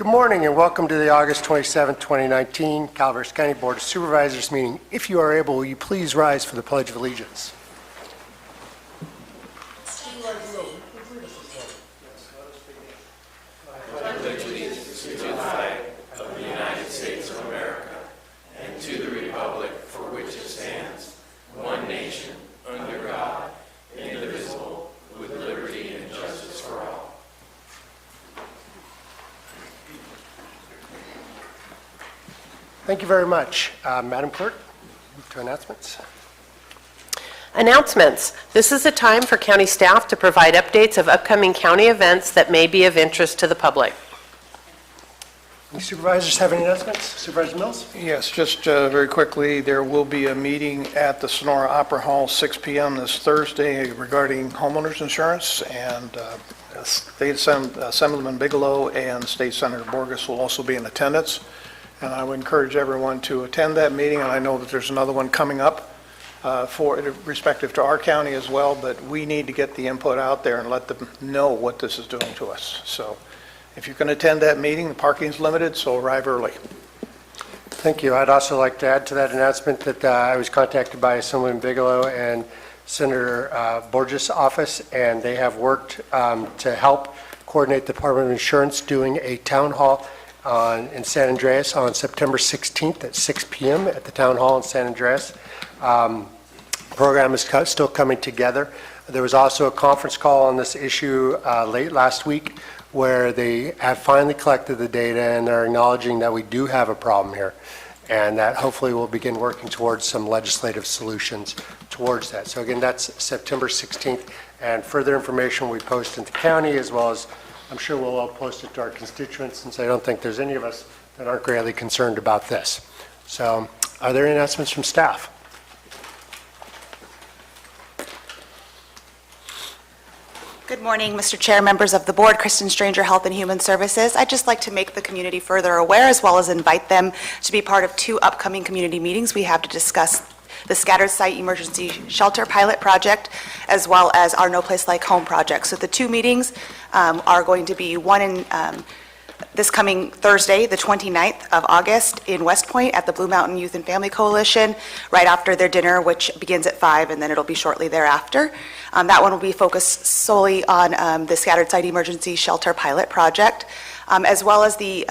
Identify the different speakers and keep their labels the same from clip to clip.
Speaker 1: Good morning and welcome to the August 27, 2019 Calaveras County Board of Supervisors meeting. If you are able, will you please rise for the Pledge of Allegiance? Thank you very much. Madam Clerk, move to announcements.
Speaker 2: Announcements. This is a time for county staff to provide updates of upcoming county events that may be of interest to the public.
Speaker 1: Any supervisors have any announcements? Supervisor Mills?
Speaker 3: Yes, just very quickly, there will be a meeting at the Sonora Opera Hall, 6 p.m. this Thursday regarding homeowners insurance, and State Assemblyman Bigelow and State Senator Borges will also be in attendance. And I would encourage everyone to attend that meeting, and I know that there's another one coming up for respective to our county as well, but we need to get the input out there and let them know what this is doing to us. So if you can attend that meeting, the parking is limited, so arrive early.
Speaker 1: Thank you. I'd also like to add to that announcement that I was contacted by Assemblyman Bigelow and Senator Borges' office, and they have worked to help coordinate the Department of Insurance doing a town hall in San Andreas on September 16th at 6 p.m. at the Town Hall in San Andreas. Program is still coming together. There was also a conference call on this issue late last week where they have finally collected the data and they're acknowledging that we do have a problem here and that hopefully we'll begin working towards some legislative solutions towards that. So again, that's September 16th, and further information we post in the county, as well as I'm sure we'll all post it to our constituents, since I don't think there's any of us that aren't greatly concerned about this. So are there any announcements from staff?
Speaker 4: Good morning, Mr. Chair, members of the board. Kristen Stranger, Health and Human Services. I'd just like to make the community further aware, as well as invite them to be part of two upcoming community meetings we have to discuss the Scattered Site Emergency Shelter Pilot Project, as well as our No Place Like Home project. So the two meetings are going to be one in this coming Thursday, the 29th of August in West Point at the Blue Mountain Youth and Family Coalition, right after their dinner, which begins at 5, and then it'll be shortly thereafter. That one will be focused solely on the Scattered Site Emergency Shelter Pilot Project, as well as the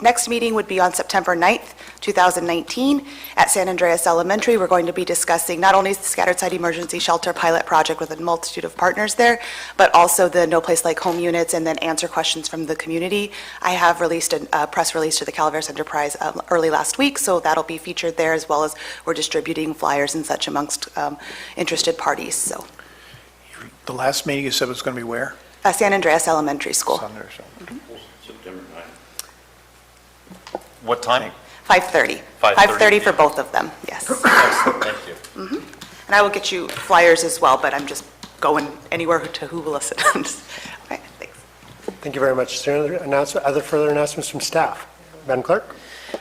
Speaker 4: next meeting would be on September 9th, 2019 at San Andreas Elementary. We're going to be discussing not only the Scattered Site Emergency Shelter Pilot Project with a multitude of partners there, but also the No Place Like Home units, and then answer questions from the community. I have released a press release to the Calaveras Enterprise early last week, so that'll be featured there, as well as we're distributing flyers and such amongst interested parties. So
Speaker 3: The last meeting you said was going to be where?
Speaker 4: San Andreas Elementary School.
Speaker 3: San Andreas.
Speaker 5: September 9th. What time?
Speaker 4: 5:30. 5:30 for both of them, yes.
Speaker 5: Excellent, thank you.
Speaker 4: And I will get you flyers as well, but I'm just going anywhere to who will listen. All right, thanks.
Speaker 1: Thank you very much. Is there other further announcements from staff? Madam Clerk?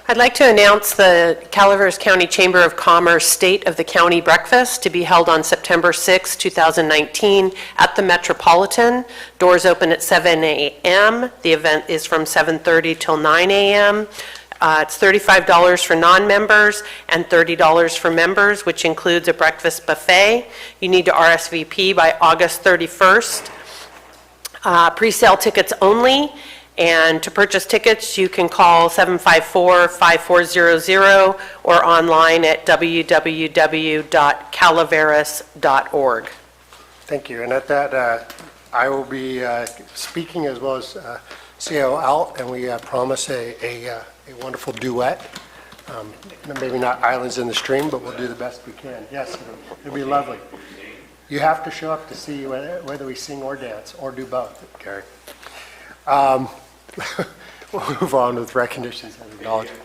Speaker 2: I'd like to announce the Calaveras County Chamber of Commerce State of the County Breakfast to be held on September 6, 2019 at the Metropolitan. Doors open at 7 a.m. The event is from 7:30 till 9 a.m. It's $35 for non-members and $30 for members, which includes a breakfast buffet. You need to RSVP by August 31st. Pre-sale tickets only. And to purchase tickets, you can call 754-5400 or online at www.calaveras.org.
Speaker 1: Thank you. And at that, I will be speaking, as well as CAO Alt, and we promise a wonderful duet. Maybe not Islands in the Stream, but we'll do the best we can. Yes, it'll be lovely. You have to show up to see whether we sing or dance, or do both, Gary. We'll move on with recognitions and acknowledgement.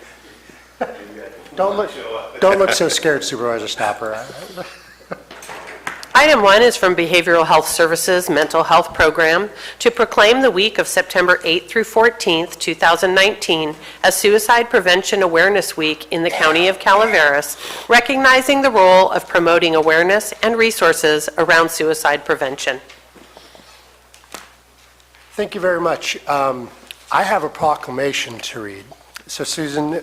Speaker 1: Don't look so scared, Supervisor Stopper.
Speaker 2: Item 1 is from Behavioral Health Services Mental Health Program to proclaim the week of September 8th through 14th, 2019 as Suicide Prevention Awareness Week in the County of Calaveras, recognizing the role of promoting awareness and resources around suicide prevention.
Speaker 1: Thank you very much. I have a proclamation to read. So Susan,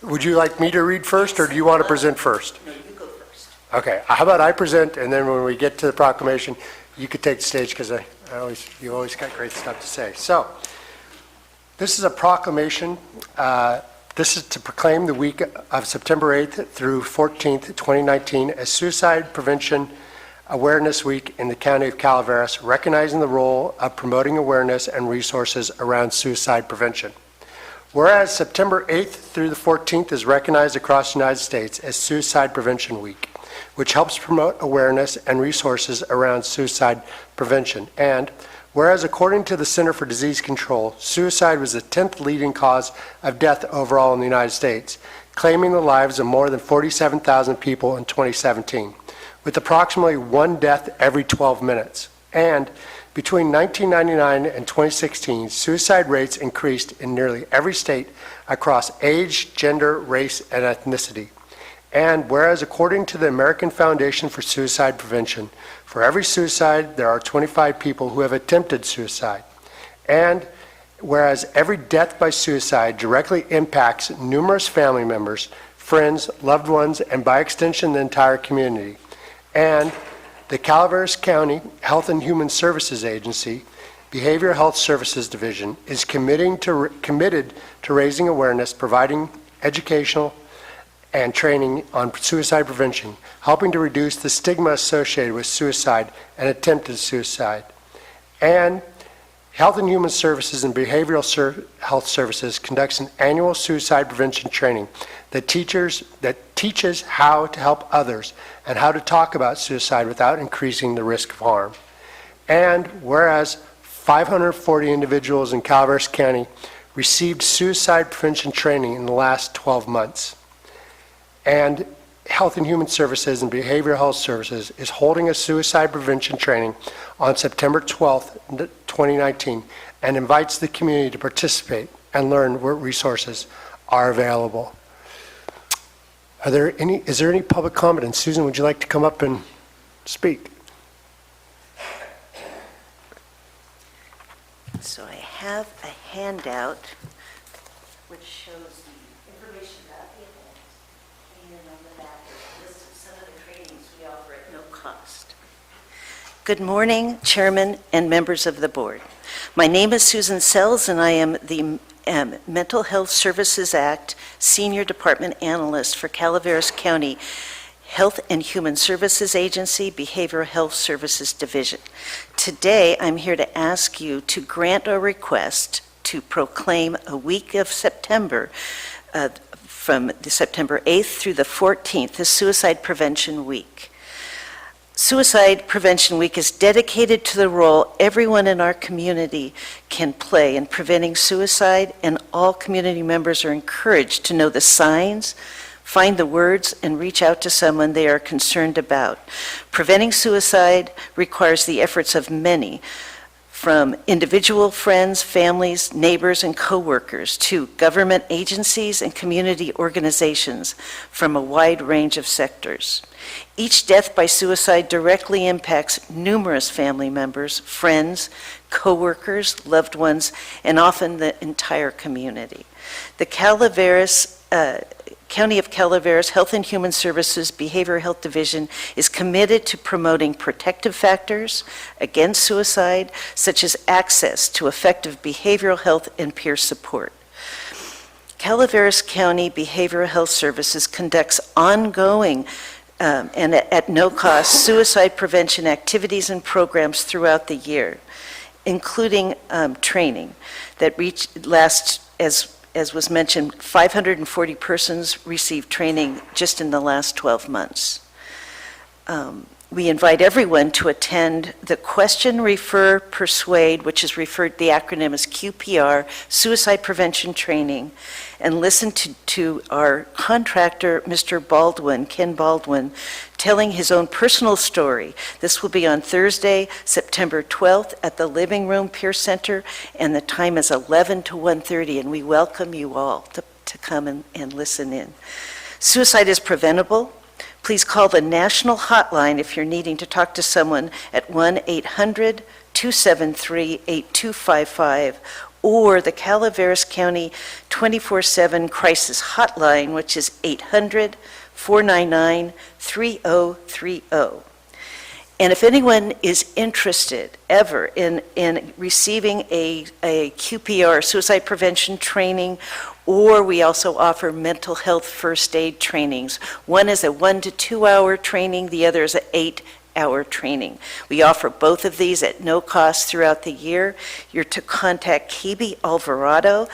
Speaker 1: would you like me to read first, or do you want to present first?
Speaker 6: No, you go first.
Speaker 1: Okay, how about I present, and then when we get to the proclamation, you could take the stage, because you always got great stuff to say. So, this is a proclamation. This is to proclaim the week of September 8th through 14th, 2019, as Suicide Prevention Awareness Week in the County of Calaveras, recognizing the role of promoting awareness and resources around suicide prevention. Whereas September 8th through the 14th is recognized across the United States as Suicide Prevention Week, which helps promote awareness and resources around suicide prevention. And whereas according to the Center for Disease Control, suicide was the 10th leading cause of death overall in the United States, claiming the lives of more than 47,000 people in 2017, with approximately one death every 12 minutes. And between 1999 and 2016, suicide rates increased in nearly every state across age, gender, race, and ethnicity. And whereas according to the American Foundation for Suicide Prevention, for every suicide, there are 25 people who have attempted suicide. And whereas every death by suicide directly impacts numerous family members, friends, loved ones, and by extension, the entire community. And the Calaveras County Health and Human Services Agency, Behavioral Health Services Division, is committed to raising awareness, providing educational and training on suicide prevention, helping to reduce the stigma associated with suicide and attempted suicide. And Health and Human Services and Behavioral Health Services conducts an annual suicide prevention training that teaches how to help others and how to talk about suicide without increasing the risk of harm. And whereas 540 individuals in Calaveras County received suicide prevention training in the last 12 months. And Health and Human Services and Behavioral Health Services is holding a suicide prevention training on September 12th, 2019, and invites the community to participate and learn what resources are available. Is there any public comment? And Susan, would you like to come up and speak?
Speaker 6: So I have a handout which shows the information about the event, and on the back is a list of some of the trainings we offer at no cost. Good morning, Chairman and members of the board. My name is Susan Sells, and I am the Mental Health Services Act Senior Department Analyst for Calaveras County Health and Human Services Agency, Behavioral Health Services Division. Today, I'm here to ask you to grant a request to proclaim a week of September, from the September 8th through the 14th, as Suicide Prevention Week. Suicide Prevention Week is dedicated to the role everyone in our community can play in preventing suicide, and all community members are encouraged to know the signs, find the words, and reach out to someone they are concerned about. Preventing suicide requires the efforts of many, from individual friends, families, neighbors, and coworkers to government agencies and community organizations from a wide range of sectors. Each death by suicide directly impacts numerous family members, friends, coworkers, loved ones, and often the entire community. The County of Calaveras Health and Human Services Behavioral Health Division is committed to promoting protective factors against suicide, such as access to effective behavioral health and peer support. Calaveras County Behavioral Health Services conducts ongoing and at no cost suicide prevention activities and programs throughout the year, including training that as was mentioned, 540 persons received training just in the last 12 months. We invite everyone to attend the Question, Refer, Persuade, which is referred, the acronym is QPR, Suicide Prevention Training, and listen to our contractor, Mr. Baldwin, Ken Baldwin, telling his own personal story. This will be on Thursday, September 12th at the Living Room Peer Center, and the time is 11 to 1:30, and we welcome you all to come and listen in. Suicide is preventable. Please call the national hotline if you're needing to talk to someone at 1-800-273-8255, or the Calaveras County 24/7 Crisis Hotline, which is 800-499-3030. And if anyone is interested ever in receiving a QPR, suicide prevention training, or we also offer mental health first aid trainings. One is a 1 to 2 hour training, the other is an 8-hour training. We offer both of these at no cost throughout the year. You're to contact Kibi Alvarado,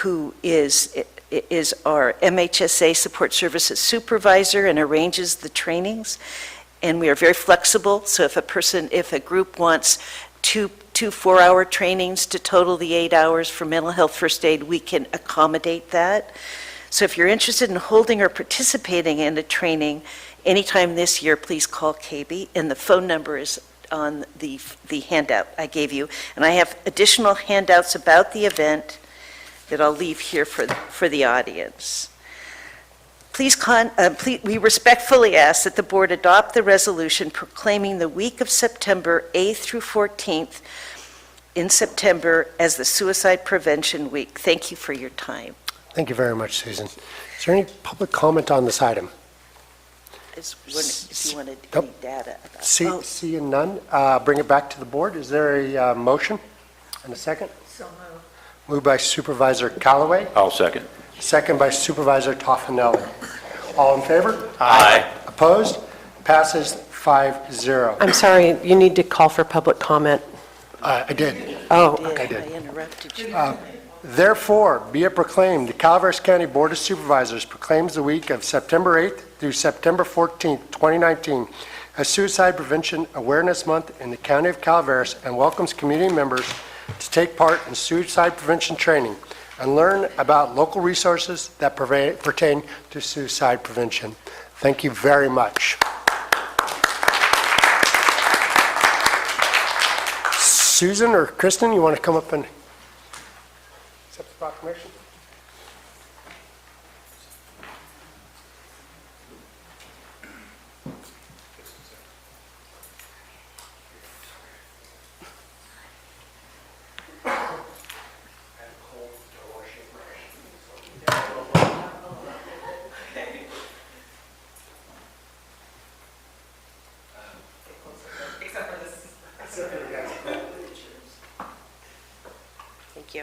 Speaker 6: who is our MHSA Support Services Supervisor and arranges the trainings. And we are very flexible, so if a group wants two 4-hour trainings to total the 8 hours for mental health first aid, we can accommodate that. So if you're interested in holding or participating in a training anytime this year, please call KB, and the phone number is on the handout I gave you. And I have additional handouts about the event that I'll leave here for the audience. We respectfully ask that the board adopt the resolution proclaiming the week of September 8th through 14th in September as the Suicide Prevention Week. Thank you for your time.
Speaker 1: Thank you very much, Susan. Is there any public comment on this item?
Speaker 6: If you wanted
Speaker 1: Nope.
Speaker 6: any data about.
Speaker 1: Seeing none, bring it back to the board. Is there a motion and a second?
Speaker 6: So moved.
Speaker 1: Moved by Supervisor Callaway,
Speaker 5: I'll second.
Speaker 1: second by Supervisor Toffenelli. All in favor?
Speaker 5: Aye.
Speaker 1: Opposed? Passes 5-0.
Speaker 2: I'm sorry, you need to call for public comment.
Speaker 1: I did.
Speaker 2: Oh,
Speaker 1: Okay,
Speaker 6: I
Speaker 1: good.
Speaker 6: interrupted you.
Speaker 1: Therefore, be it proclaimed, the Calaveras County Board of Supervisors proclaims the week of September 8th through September 14th, 2019 as Suicide Prevention Awareness Month in the County of Calaveras and welcomes community members to take part in suicide prevention training and learn about local resources that pertain to suicide prevention. Thank you very much. Susan or Kristen, you want to come up and accept the proclamation?
Speaker 2: thank you.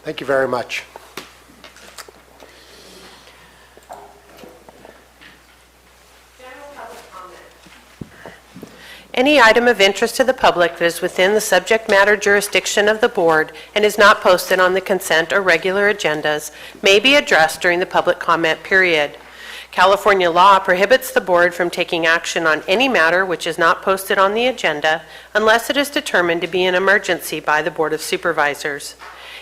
Speaker 1: Thank you very much.
Speaker 2: Any item of interest to the public that is within the subject matter jurisdiction of the board and is not posted on the consent or regular agendas may be addressed during the public comment period. California law prohibits the board from taking action on any matter which is not posted on the agenda unless it is determined to be an emergency by the Board of Supervisors.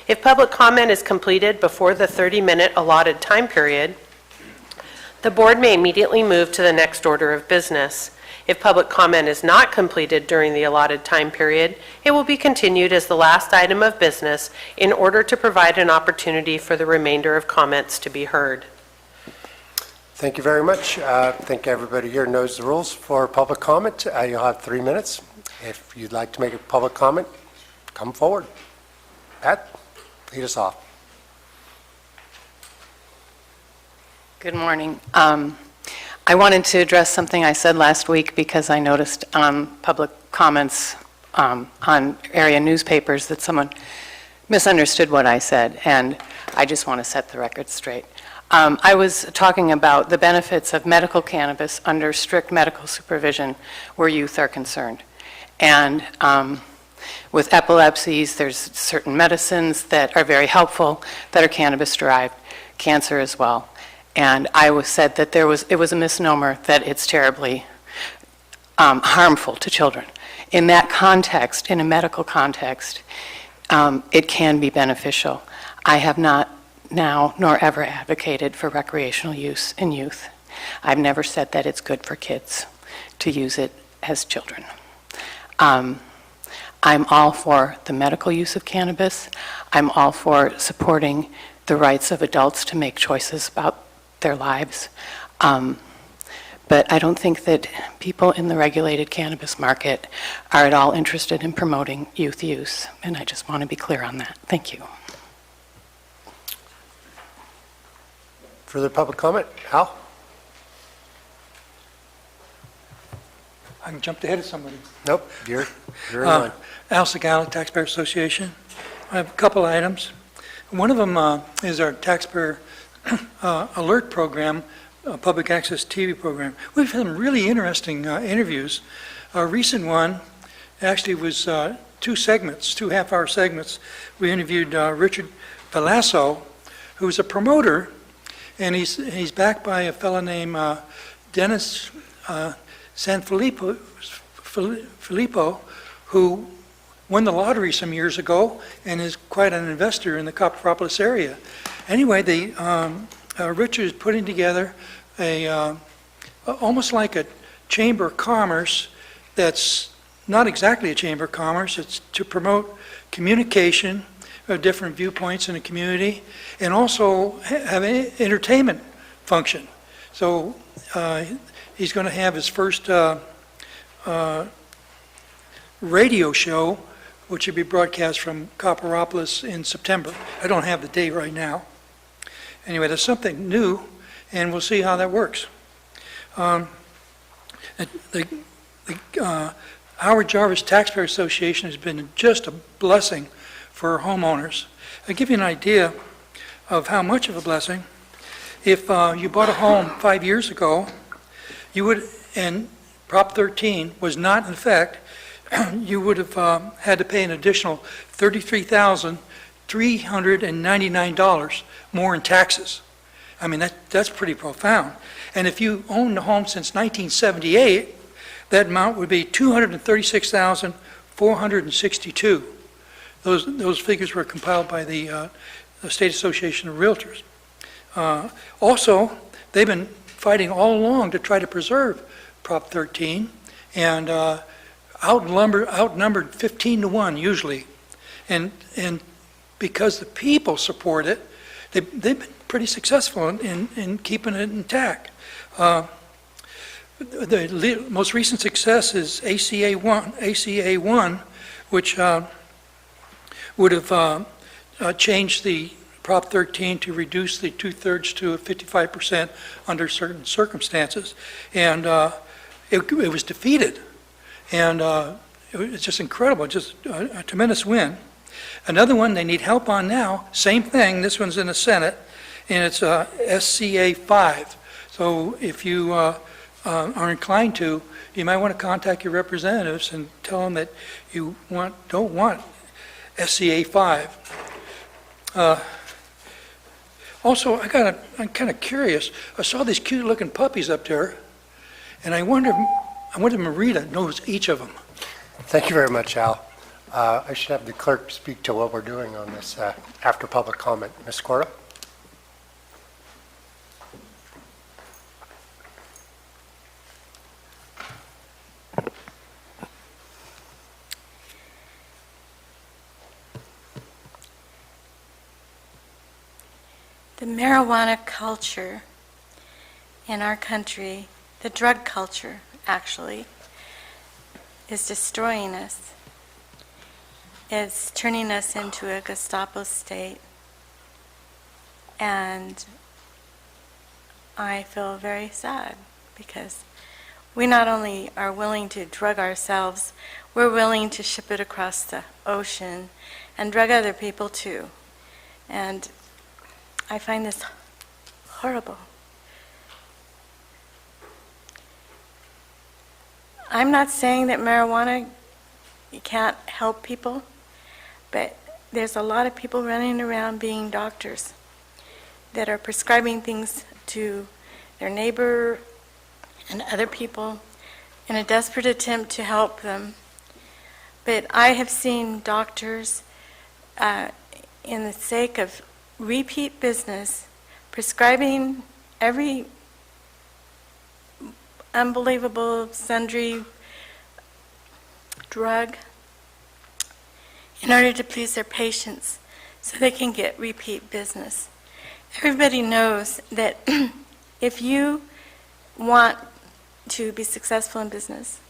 Speaker 2: If public comment is completed before the 30-minute allotted time period, the board may immediately move to the next order of business. If public comment is not completed during the allotted time period, it will be continued as the last item of business in order to provide an opportunity for the remainder of comments to be heard.
Speaker 1: Thank you very much. I think everybody here knows the rules for public comment. You'll have 3 minutes. If you'd like to make a public comment, come forward. Pat, lead us off.
Speaker 7: Good morning. I wanted to address something I said last week because I noticed public comments on area newspapers that someone misunderstood what I said, and I just want to set the record straight. I was talking about the benefits of medical cannabis under strict medical supervision where youth are concerned. And with epilepsies, there's certain medicines that are very helpful that are cannabis-derived, cancer as well. And I said that it was a misnomer, that it's terribly harmful to children. In that context, in a medical context, it can be beneficial. I have not now nor ever advocated for recreational use in youth. I've never said that it's good for kids to use it as children. I'm all for the medical use of cannabis. I'm all for supporting the rights of adults to make choices about their lives. But I don't think that people in the regulated cannabis market are at all interested in promoting youth use, and I just want to be clear on that. Thank you.
Speaker 1: Further public comment? Al?
Speaker 8: I can jump ahead of somebody.
Speaker 1: Nope, you're in line.
Speaker 8: Al Segala, Taxpayer Association. I have a couple items. One of them is our taxpayer alert program, public access TV program. We've had some really interesting interviews. A recent one actually was two segments, 2 half-hour segments. We interviewed Richard Velasco, who's a promoter, and he's backed by a fellow named Dennis Sanfilippo, who won the lottery some years ago and is quite an investor in the Copperopolis area. Anyway, Richard is putting together almost like a chamber of commerce that's not exactly a chamber of commerce. It's to promote communication of different viewpoints in the community and also have an entertainment function. So he's going to have his first radio show, which will be broadcast from Copperopolis in September. I don't have the date right now. Anyway, there's something new, and we'll see how that works. The Howard Jarvis Taxpayer Association has been just a blessing for homeowners. I'll give you an idea of how much of a blessing. If you bought a home 5 years ago, you would, and Prop 13 was not in effect, you would have had to pay an additional $33,399 more in taxes. I mean, that's pretty profound. And if you owned the home since 1978, that amount would be $236,462. Those figures were compiled by the State Association of Realtors. Also, they've been fighting all along to try to preserve Prop 13, and outnumbered 15-1 usually. And because the people support it, they've been pretty successful in keeping it intact. The most recent success is ACA 1, which would have changed the Prop 13 to reduce the 2/3 to 55% under certain circumstances. And it was defeated. And it's just incredible, just a tremendous win. Another one they need help on now, same thing, this one's in the Senate, and it's SCA 5. So if you are inclined to, you might want to contact your representatives and tell them that you don't want SCA 5. Also, I'm kind of curious. I saw these cute-looking puppies up there, and I wonder if Marita knows each of them.
Speaker 1: Thank you very much, Al. I should have the clerk speak to what we're doing on this after public comment. Ms. Corda?
Speaker 9: The marijuana culture in our country, the drug culture actually, is destroying us. It's turning us into a Gestapo state. And I feel very sad because we not only are willing to drug ourselves, we're willing to ship it across the ocean and drug other people too. And I find this horrible. I'm not saying that marijuana can't help people, but there's a lot of people running around being doctors that are prescribing things to their neighbor and other people in a desperate attempt to help them. But I have seen doctors, in the sake of repeat business, prescribing every unbelievable sundry drug in order to please their patients so they can get repeat business. Everybody knows that if you want to be successful in business,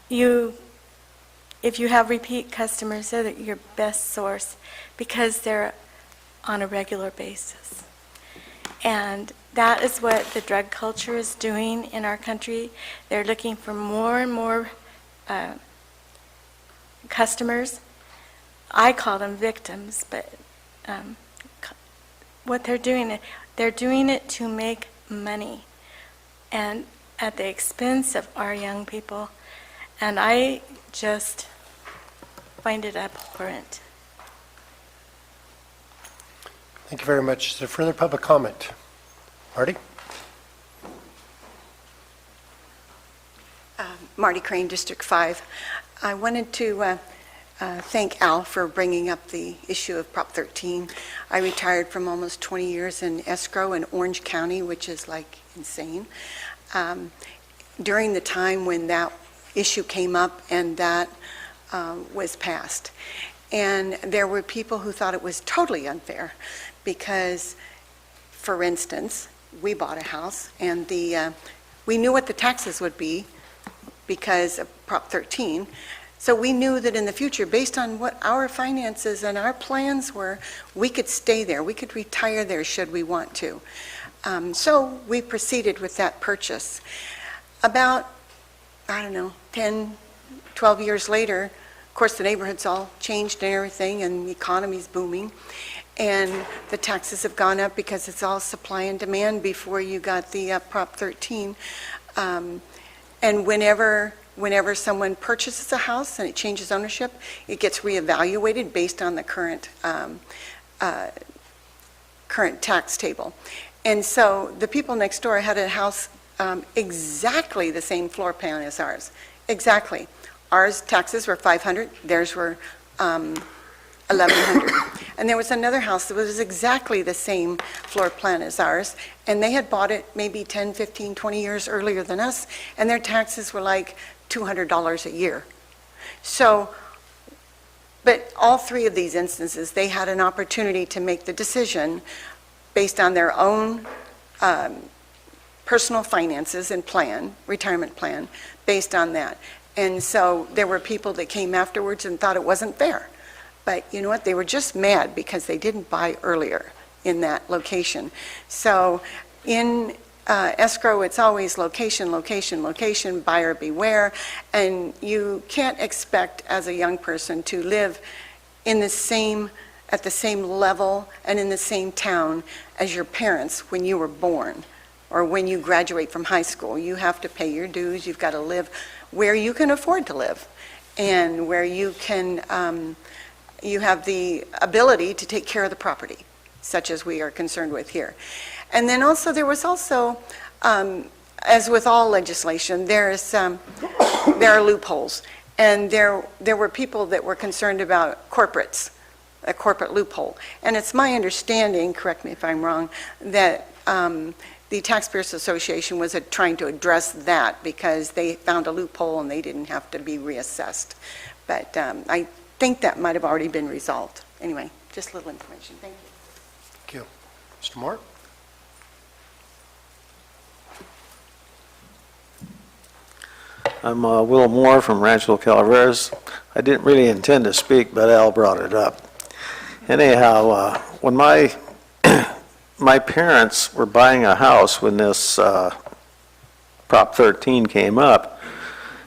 Speaker 9: if you have repeat customers, they're your best source because they're on a regular basis. And that is what the drug culture is doing in our country. They're looking for more and more customers. I call them victims, but what they're doing it to make money, and at the expense of our young people. And I just find it abhorrent.
Speaker 1: Thank you very much. Is there further public comment? Marty?
Speaker 10: Marty Crane, District 5. I wanted to thank Al for bringing up the issue of Prop 13. I retired from almost 20 years in escrow in Orange County, which is like insane. During the time when that issue came up and that was passed. And there were people who thought it was totally unfair because, for instance, we bought a house and we knew what the taxes would be because of Prop 13. So we knew that in the future, based on what our finances and our plans were, we could stay there. We could retire there should we want to. So we proceeded with that purchase. About, 10, 12 years later, of course, the neighborhood's all changed and everything, and the economy's booming. And the taxes have gone up because it's all supply and demand before you got the Prop 13. And whenever someone purchases a house and it changes ownership, it gets reevaluated based on the current tax table. And so the people next door had a house exactly the same floor plan as ours. Exactly. Ours taxes were $500, theirs were $1,100. And there was another house that was exactly the same floor plan as ours, and they had bought it maybe 10, 15, 20 years earlier than us, and their taxes were like $200 a year. So, but all three of these instances, they had an opportunity to make the decision based on their own personal finances and plan, retirement plan, based on that. And so there were people that came afterwards and thought it wasn't fair. But you know what? They were just mad because they didn't buy earlier in that location. So in escrow, it's always location, location, location, buyer beware. And you can't expect as a young person to live in the same, at the same level and in the same town as your parents when you were born or when you graduate from high school. You have to pay your dues. You've got to live where you can afford to live and where you can, you have the ability to take care of the property, such as we are concerned with here. And then also, there was also, as with all legislation, there are loopholes. And there were people that were concerned about corporates, a corporate loophole. And it's my understanding, correct me if I'm wrong, that the Taxpayers Association was trying to address that because they found a loophole and they didn't have to be reassessed. But I think that might have already been resolved. Anyway, just a little information. Thank you.
Speaker 1: Thank you. Mr. Moore?
Speaker 11: I'm Will Moore from Rancho Calaveras. I didn't really intend to speak, but Al brought it up. Anyhow, when my parents were buying a house when this Prop 13 came up,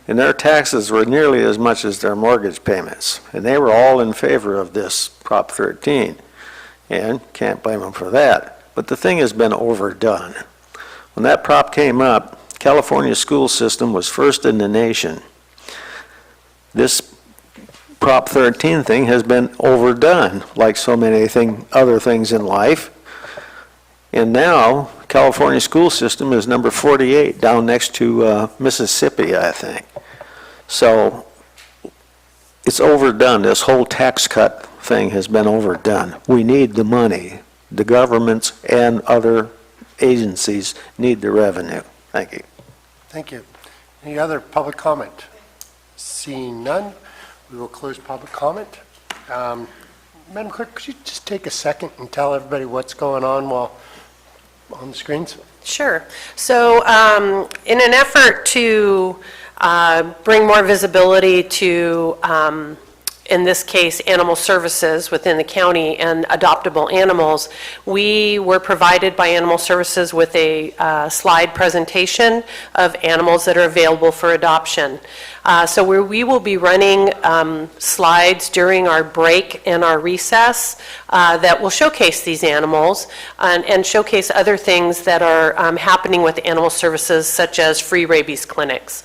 Speaker 11: and their taxes were nearly as much as their mortgage payments. And they were all in favor of this Prop 13. And can't blame them for that. But the thing has been overdone. When that prop came up, California school system was first in the nation. This Prop 13 thing has been overdone, like so many other things in life. And now, California school system is number 48, down next to Mississippi, I think. So it's overdone. This whole tax cut thing has been overdone. We need the money. The governments and other agencies need the revenue. Thank you.
Speaker 1: Thank you. Any other public comment? Seeing none, We will close public comment. Madam Clerk, could you just take a second and tell everybody what's going on while on the screens?
Speaker 2: Sure. So in an effort to bring more visibility to, in this case, animal services within the county and adoptable animals, we were provided by Animal Services with a slide presentation of animals that are available for adoption. So we will be running slides during our break and our recess that will showcase these animals and showcase other things that are happening with Animal Services, such as free rabies clinics.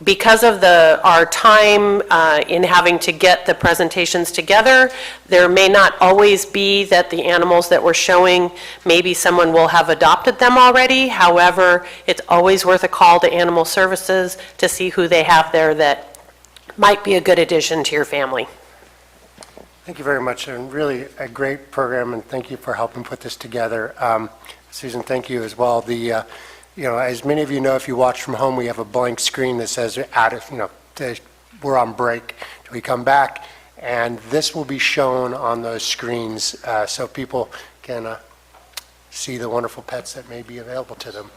Speaker 2: Because of our time in having to get the presentations together, there may not always be that the animals that we're showing, maybe someone will have adopted them already. However, it's always worth a call to Animal Services to see who they have there that might be a good addition to your family.
Speaker 1: Thank you very much, and really a great program, and thank you for helping put this together. Susan, thank you as well. As many of you know, if you watch from home, we have a blank screen that says we're on break till we come back, and this will be shown on those screens so people can see the wonderful pets that may be available to them.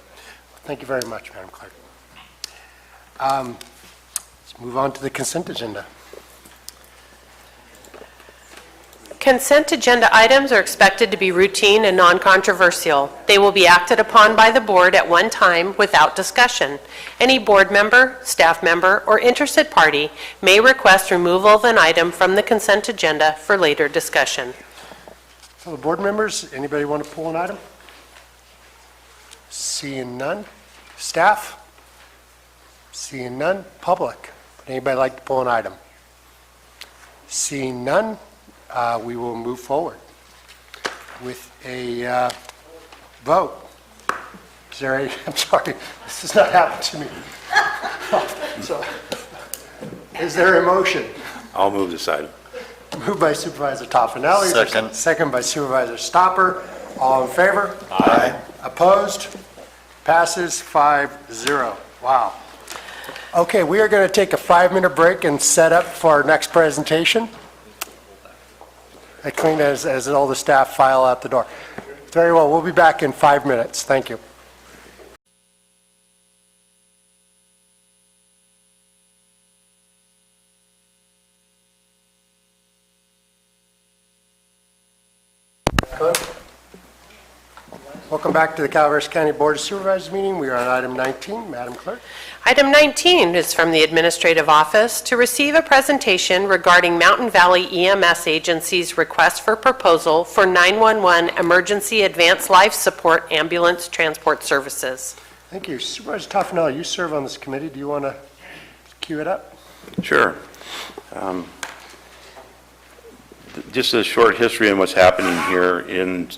Speaker 1: Thank you very much, Madam Clerk. Let's move on to the consent agenda.
Speaker 2: Consent agenda items are expected to be routine and non-controversial. They will be acted upon by the board at one time without discussion. Any board member, staff member, or interested party may request removal of an item from the consent agenda for later discussion.
Speaker 1: So the board members, anybody want to pull an item? Seeing none. Staff? Seeing none. Public? Would anybody like to pull an item? Seeing none. We will move forward with a vote. Is there any, I'm sorry, this has not happened to me. So, is there a motion?
Speaker 5: I'll move this item.
Speaker 1: Moved by Supervisor Toffenelli.
Speaker 5: Second.
Speaker 1: Second by Supervisor Stopper. All in favor?
Speaker 5: Aye.
Speaker 1: Opposed? Passes 5-0. Wow. Okay, we are going to take a 5-minute break and set up for our next presentation. I clean as all the staff file out the door. Very well, we'll be back in 5 minutes. Thank you. Welcome back to the Calaveras County Board of Supervisors meeting. We are on item 19. Madam Clerk.
Speaker 2: Item 19 is from the Administrative Office to receive a presentation regarding Mountain Valley EMS Agency's request for proposal for 911 Emergency Advanced Life Support Ambulance Transport Services.
Speaker 1: Thank you. Supervisor Toffenelli, you serve on this committee. Do you want to cue it up?
Speaker 5: Sure. Just a short history on what's happening here. In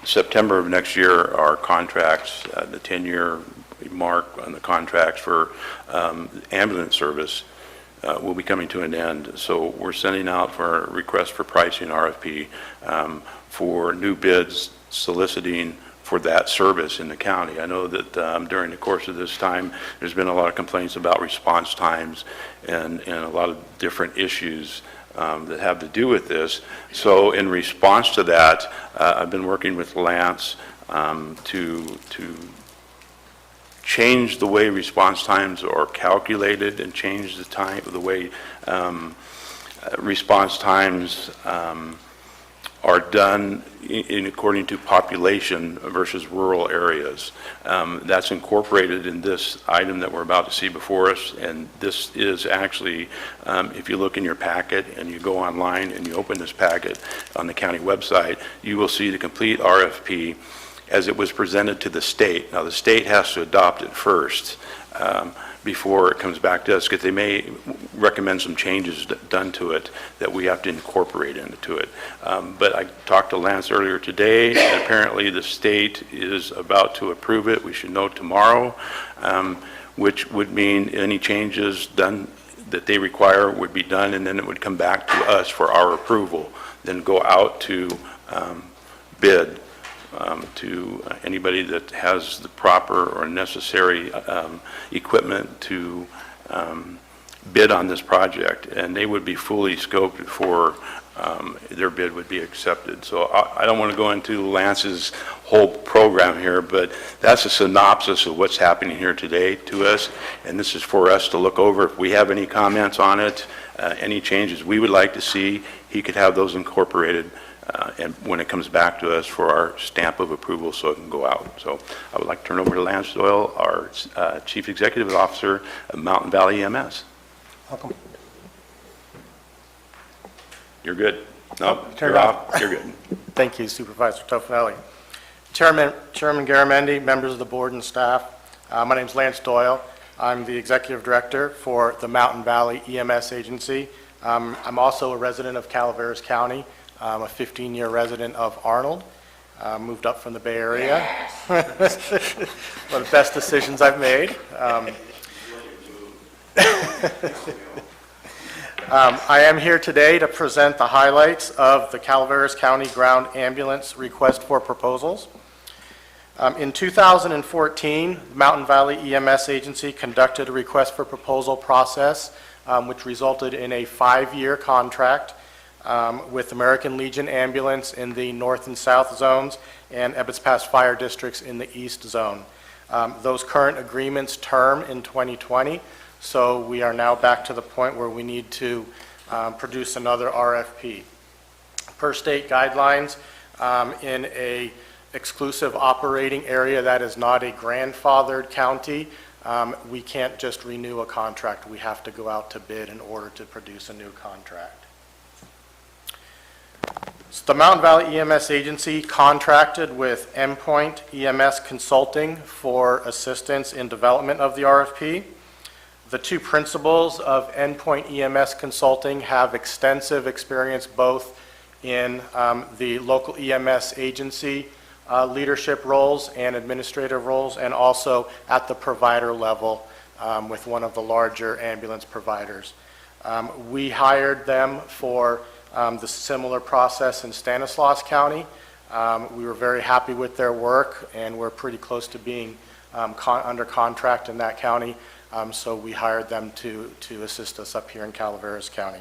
Speaker 5: September of next year, our contracts, the 10-year mark on the contracts for ambulance service will be coming to an end. So we're sending out for a request for pricing RFP for new bids soliciting for that service in the county. I know that during the course of this time, there's been a lot of complaints about response times and a lot of different issues that have to do with this. So in response to that, I've been working with Lance to change the way response times are calculated and change the way response times are done according to population versus rural areas. That's incorporated in this item that we're about to see before us, and this is actually, if you look in your packet and you go online and you open this packet on the county website, you will see the complete RFP as it was presented to the state. Now, the state has to adopt it first before it comes back to us, because they may recommend some changes done to it that we have to incorporate into it. But I talked to Lance earlier today, and apparently the state is about to approve it. We should know tomorrow, which would mean any changes done that they require would be done, and then it would come back to us for our approval, then go out to bid to anybody that has the proper or necessary equipment to bid on this project, and they would be fully scoped before their bid would be accepted. So I don't want to go into Lance's whole program here, but that's a synopsis of what's happening here today to us, and this is for us to look over. If we have any comments on it, any changes we would like to see, he could have those incorporated and when it comes back to us for our stamp of approval so it can go out. So I would like to turn over to Lance Doyle, our Chief Executive Officer of Mountain Valley EMS.
Speaker 1: Welcome.
Speaker 5: You're good. No,
Speaker 12: Turn
Speaker 5: you're
Speaker 12: it
Speaker 5: off. You're good.
Speaker 12: Thank you, Supervisor Tofinelli. Chairman Garamendi, members of the board and staff, my name's Lance Doyle. I'm the Executive Director for the Mountain Valley EMS Agency. I'm also a resident of Calaveras County. I'm a 15-year resident of Arnold. Moved up from the Bay Area. One of the best decisions I've made. I am here today to present the highlights of the Calaveras County Ground Ambulance Request for Proposals. In 2014, the Mountain Valley EMS Agency conducted a request for proposal process, which resulted in a 5-year contract with American Legion Ambulance in the North and South zones and Ebbets Pass Fire Districts in the East zone. Those current agreements term in 2020, so we are now back to the point where we need to produce another RFP. Per state guidelines, in a exclusive operating area that is not a grandfathered county, we can't just renew a contract. We have to go out to bid in order to produce a new contract. So the Mountain Valley EMS Agency contracted with Endpoint EMS Consulting for assistance in development of the RFP. The two principals of Endpoint EMS Consulting have extensive experience both in the local EMS agency leadership roles and administrative roles, and also at the provider level with one of the larger ambulance providers. We hired them for the similar process in Stanislaus County. We were very happy with their work, and we're pretty close to being under contract in that county, so we hired them to assist us up here in Calaveras County.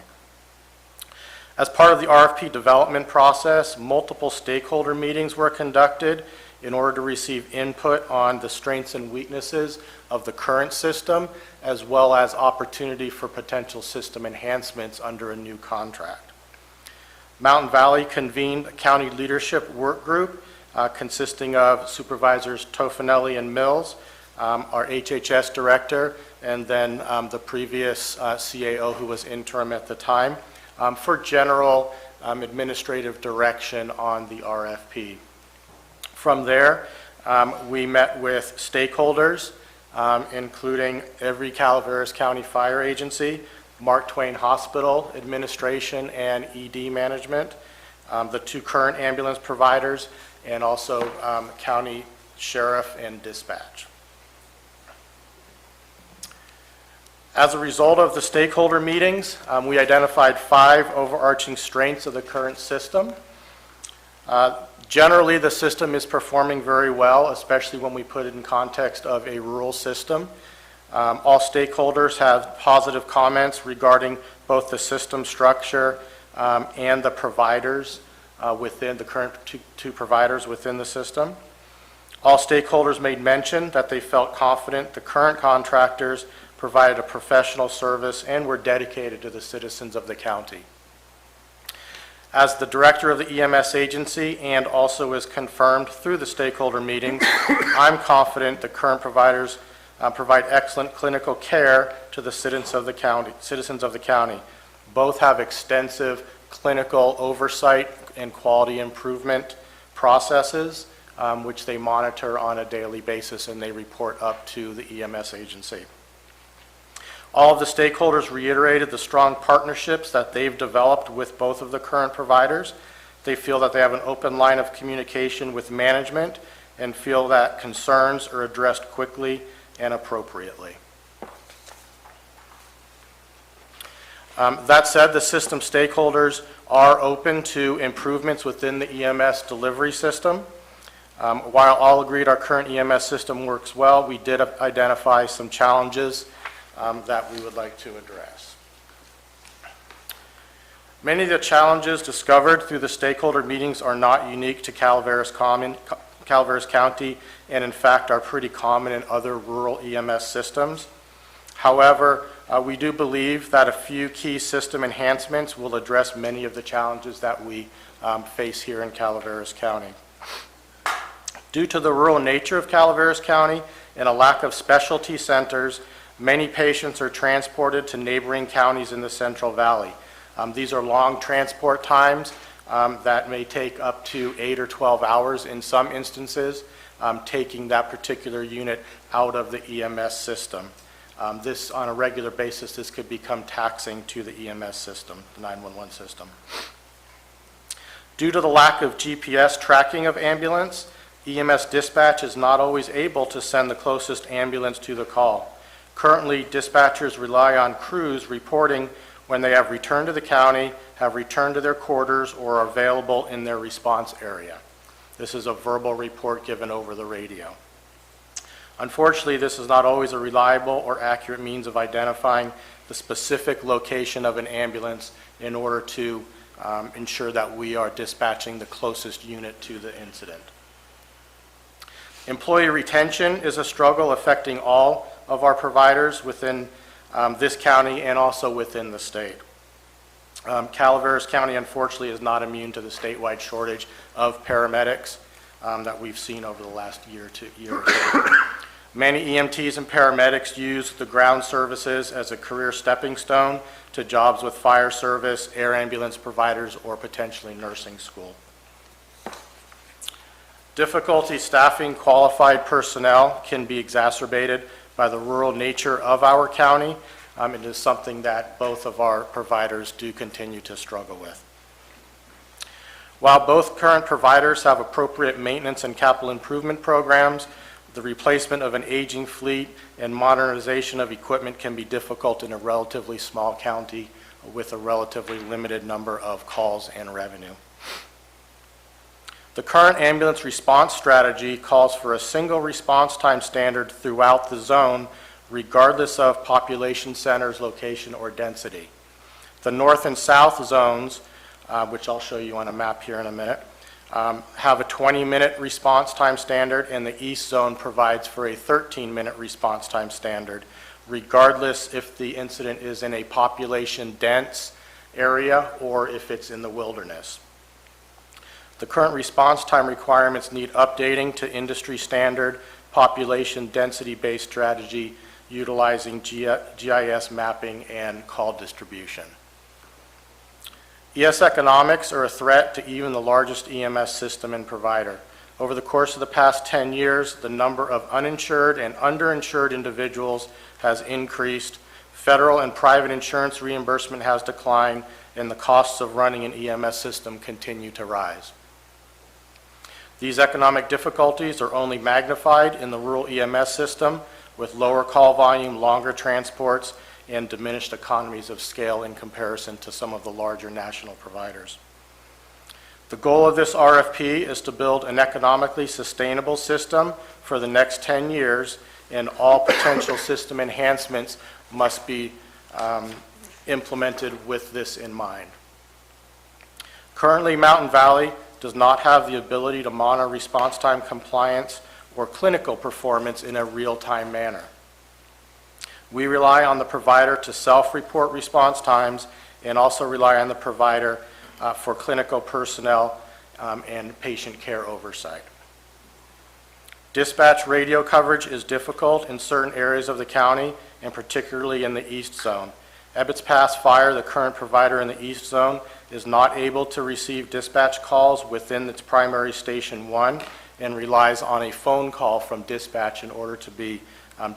Speaker 12: As part of the RFP development process, multiple stakeholder meetings were conducted in order to receive input on the strengths and weaknesses of the current system, as well as opportunity for potential system enhancements under a new contract. Mountain Valley convened a county leadership work group consisting of Supervisors Tofinelli and Mills, our HHS director, and then the previous CAO who was interim at the time, for general administrative direction on the RFP. From there, we met with stakeholders, including every Calaveras County Fire Agency, Mark Twain Hospital Administration and ED Management, the two current ambulance providers, and also County Sheriff and Dispatch. As a result of the stakeholder meetings, we identified 5 overarching strengths of the current system. Generally, the system is performing very well, especially when we put it in context of a rural system. All stakeholders have positive comments regarding both the system structure and the providers within the current two providers within the system. All stakeholders made mention that they felt confident the current contractors provided a professional service and were dedicated to the citizens of the county. As the director of the EMS agency, and also is confirmed through the stakeholder meetings, I'm confident the current providers provide excellent clinical care to the citizens of the county. Both have extensive clinical oversight and quality improvement processes, which they monitor on a daily basis, and they report up to the EMS agency. All of the stakeholders reiterated the strong partnerships that they've developed with both of the current providers. They feel that they have an open line of communication with management and feel that concerns are addressed quickly and appropriately. That said, the system stakeholders are open to improvements within the EMS delivery system. While all agreed our current EMS system works well, we did identify some challenges that we would like to address. Many of the challenges discovered through the stakeholder meetings are not unique to Calaveras County, and in fact are pretty common in other rural EMS systems. However, we do believe that a few key system enhancements will address many of the challenges that we face here in Calaveras County. Due to the rural nature of Calaveras County and a lack of specialty centers, many patients are transported to neighboring counties in the Central Valley. These are long transport times that may take up to 8 or 12 hours in some instances, taking that particular unit out of the EMS system. This, on a regular basis, this could become taxing to the EMS system, the 911 system. Due to the lack of GPS tracking of ambulance, EMS dispatch is not always able to send the closest ambulance to the call. Currently, dispatchers rely on crews reporting when they have returned to the county, have returned to their quarters, or are available in their response area. This is a verbal report given over the radio. Unfortunately, this is not always a reliable or accurate means of identifying the specific location of an ambulance in order to ensure that we are dispatching the closest unit to the incident. Employee retention is a struggle affecting all of our providers within this county and also within the state. Calaveras County, unfortunately, is not immune to the statewide shortage of paramedics that we've seen over the last year or two. Many EMTs and paramedics use the ground services as a career stepping stone to jobs with fire service, air ambulance providers, or potentially nursing school. Difficulty staffing qualified personnel can be exacerbated by the rural nature of our county. It is something that both of our providers do continue to struggle with. While both current providers have appropriate maintenance and capital improvement programs, the replacement of an aging fleet and modernization of equipment can be difficult in a relatively small county with a relatively limited number of calls and revenue. The current ambulance response strategy calls for a single response time standard throughout the zone, regardless of population centers, location, or density. The north and south zones, which I'll show you on a map here in a minute, have a 20-minute response time standard, and the east zone provides for a 13-minute response time standard, regardless if the incident is in a population-dense area or if it's in the wilderness. The current response time requirements need updating to industry standard population density-based strategy utilizing GIS mapping and call distribution. ES economics are a threat to even the largest EMS system and provider. Over the course of the past 10 years, the number of uninsured and underinsured individuals has increased, federal and private insurance reimbursement has declined, and the costs of running an EMS system continue to rise. These economic difficulties are only magnified in the rural EMS system with lower call volume, longer transports, and diminished economies of scale in comparison to some of the larger national providers. The goal of this RFP is to build an economically sustainable system for the next 10 years, and all potential system enhancements must be implemented with this in mind. Currently, Mountain Valley does not have the ability to monitor response time compliance or clinical performance in a real-time manner. We rely on the provider to self-report response times and also rely on the provider for clinical personnel and patient care oversight. Dispatch radio coverage is difficult in certain areas of the county, and particularly in the east zone. Ebbets Pass Fire, the current provider in the east zone, is not able to receive dispatch calls within its primary station 1 and relies on a phone call from dispatch in order to be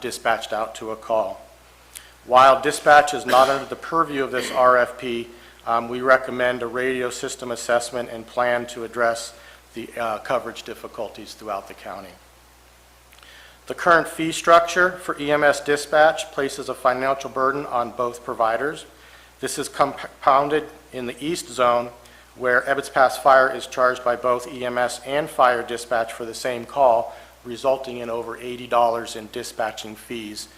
Speaker 12: dispatched out to a call. While dispatch is not under the purview of this RFP, we recommend a radio system assessment and plan to address the coverage difficulties throughout the county. The current fee structure for EMS dispatch places a financial burden on both providers. This is compounded in the east zone, where Ebbets Pass Fire is charged by both EMS and fire dispatch for the same call, resulting in over $80 in dispatching fees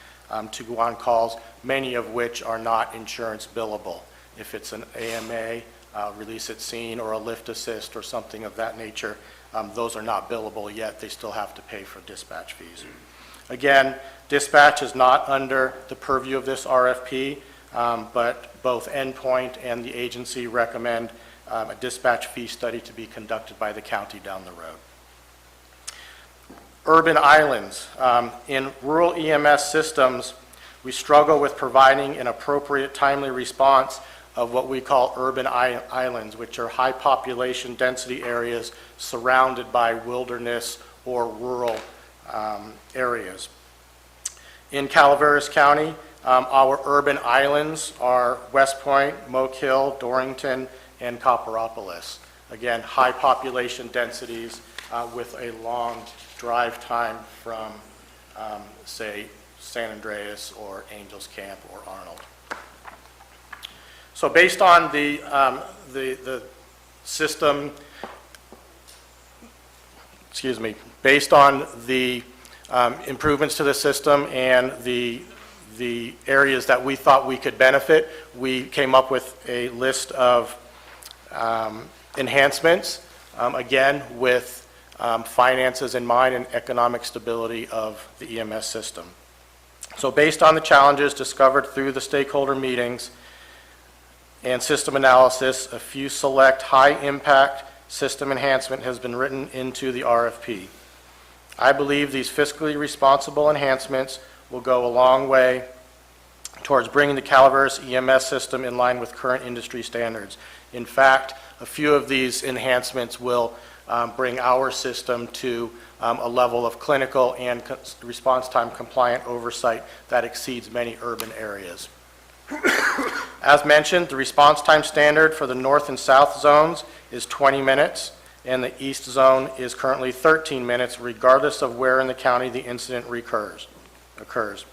Speaker 12: to go on calls, many of which are not insurance billable. If it's an AMA, release at scene, or a lift assist or something of that nature, those are not billable yet. They still have to pay for dispatch fees. Again, dispatch is not under the purview of this RFP, but both Endpoint and the agency recommend a dispatch fee study to be conducted by the county down the road. Urban islands. In rural EMS systems, we struggle with providing an appropriate, timely response of what we call urban islands, which are high population density areas surrounded by wilderness or rural areas. In Calaveras County, our urban islands are West Point, Moke Hill, Dorrington, and Copperopolis. Again, high population densities with a long drive time from, say, San Andreas or Angels Camp or Arnold. So based on the system, based on the improvements to the system and the areas that we thought we could benefit, we came up with a list of enhancements, again, with finances in mind and economic stability of the EMS system. So based on the challenges discovered through the stakeholder meetings and system analysis, a few select high-impact system enhancement has been written into the RFP. I believe these fiscally responsible enhancements will go a long way towards bringing the Calaveras EMS system in line with current industry standards. In fact, a few of these enhancements will bring our system to a level of clinical and response time compliant oversight that exceeds many urban areas. As mentioned, the response time standard for the north and south zones is 20 minutes, and the east zone is currently 13 minutes, regardless of where in the county the incident occurs.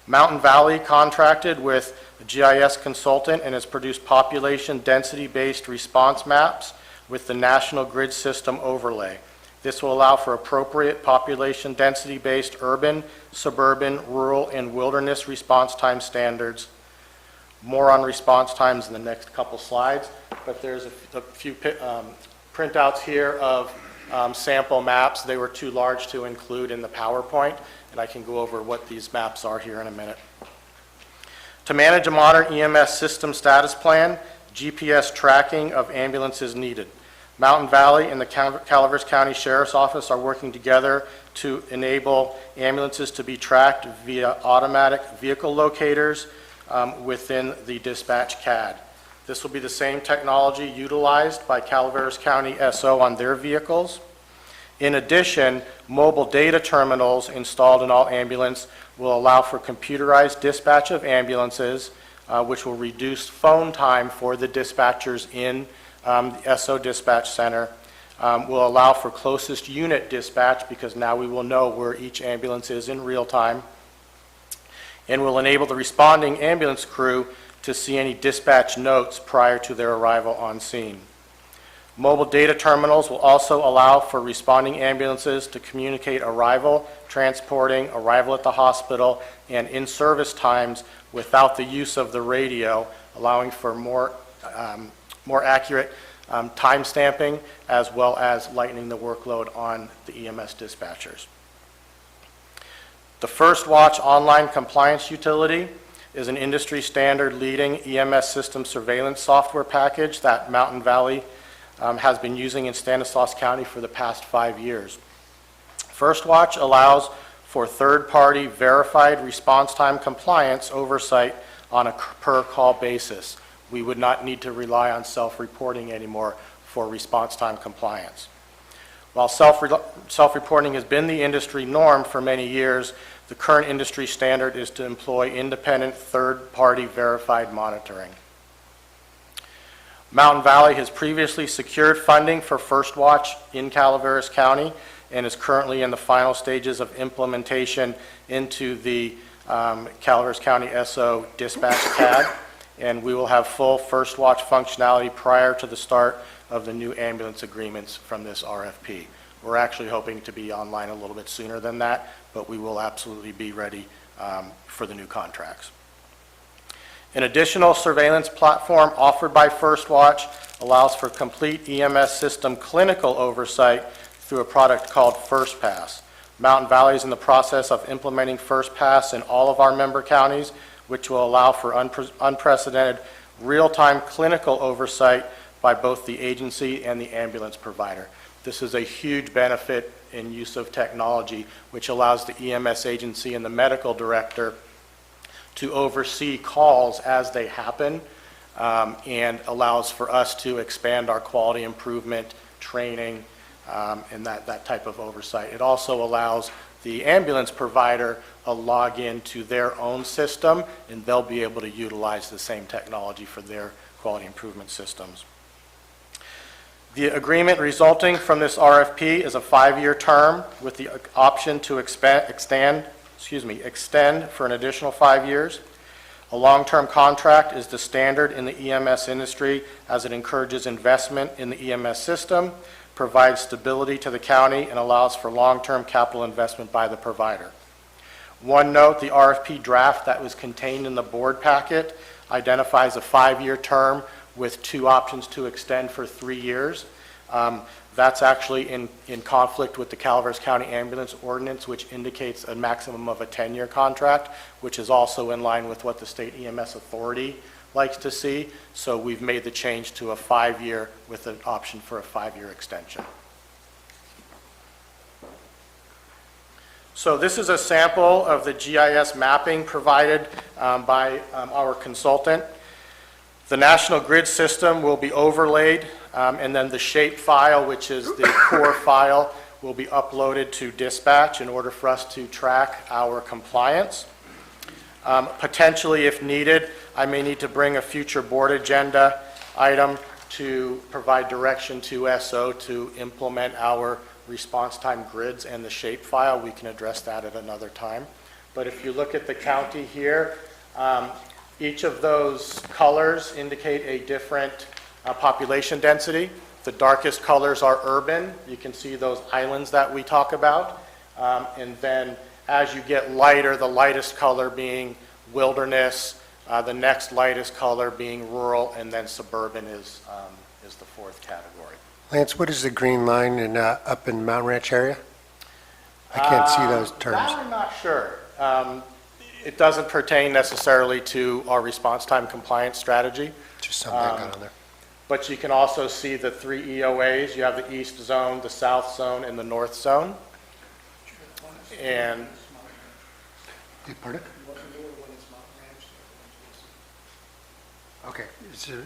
Speaker 12: Mountain Valley contracted with a GIS consultant and has produced population density-based response maps with the National Grid System overlay. This will allow for appropriate population density-based urban, suburban, rural, and wilderness response time standards. More on response times in the next couple slides, but there's a few printouts here of sample maps. They were too large to include in the PowerPoint, and I can go over what these maps are here in a minute. To manage a modern EMS system status plan, GPS tracking of ambulances needed. Mountain Valley and the Calaveras County Sheriff's Office are working together to enable ambulances to be tracked via automatic vehicle locators within the dispatch CAD. This will be the same technology utilized by Calaveras County SO on their vehicles. In addition, mobile data terminals installed in all ambulance will allow for computerized dispatch of ambulances, which will reduce phone time for the dispatchers in the SO dispatch center, will allow for closest unit dispatch because now we will know where each ambulance is in real time, and will enable the responding ambulance crew to see any dispatch notes prior to their arrival on scene. Mobile data terminals will also allow for responding ambulances to communicate arrival, transporting, arrival at the hospital, and in-service times without the use of the radio, allowing for more accurate time stamping, as well as lightening the workload on the EMS dispatchers. The First Watch online compliance utility is an industry standard leading EMS system surveillance software package that Mountain Valley has been using in Stanislaus County for the past 5 years. First Watch allows for third-party verified response time compliance oversight on a per-call basis. We would not need to rely on self-reporting anymore for response time compliance. While self-reporting has been the industry norm for many years, the current industry standard is to employ independent third-party verified monitoring. Mountain Valley has previously secured funding for First Watch in Calaveras County and is currently in the final stages of implementation into the Calaveras County SO dispatch CAD, and we will have full First Watch functionality prior to the start of the new ambulance agreements from this RFP. We're actually hoping to be online a little bit sooner than that, but we will absolutely be ready for the new contracts. An additional surveillance platform offered by First Watch allows for complete EMS system clinical oversight through a product called FirstPass. Mountain Valley is in the process of implementing FirstPass in all of our member counties, which will allow for unprecedented real-time clinical oversight by both the agency and the ambulance provider. This is a huge benefit in use of technology, which allows the EMS agency and the medical director to oversee calls as they happen, and allows for us to expand our quality improvement, training, and that type of oversight. It also allows the ambulance provider a login to their own system, and they'll be able to utilize the same technology for their quality improvement systems. The agreement resulting from this RFP is a 5-year term with the option to extend for an additional 5 years. A long-term contract is the standard in the EMS industry as it encourages investment in the EMS system, provides stability to the county, and allows for long-term capital investment by the provider. One note, the RFP draft that was contained in the board packet identifies a 5-year term with 2 options to extend for 3 years. That's actually in conflict with the Calaveras County Ambulance Ordinance, which indicates a maximum of a 10-year contract, which is also in line with what the State EMS Authority likes to see. So we've made the change to a 5-year with an option for a 5-year extension. So this is a sample of the GIS mapping provided by our consultant. The national grid system will be overlaid, and then the shape file, which is the core file, will be uploaded to dispatch in order for us to track our compliance. Potentially, if needed, I may need to bring a future board agenda item to provide direction to SO to implement our response time grids and the shape file. We can address that at another time. But if you look at the county here, each of those colors indicate a different population density. The darkest colors are urban. You can see those islands that we talk about. And then as you get lighter, the lightest color being wilderness, the next lightest color being rural, and then suburban is the 4th category.
Speaker 1: Lance, what is the green line up in Mountain Ranch area? I can't see those terms.
Speaker 12: That I'm not sure. It doesn't pertain necessarily to our response time compliance strategy.
Speaker 1: Just something I got on there.
Speaker 12: But you can also see the 3 EOAs. You have the east zone, the south zone, and the north zone. And
Speaker 1: Pardon? Okay.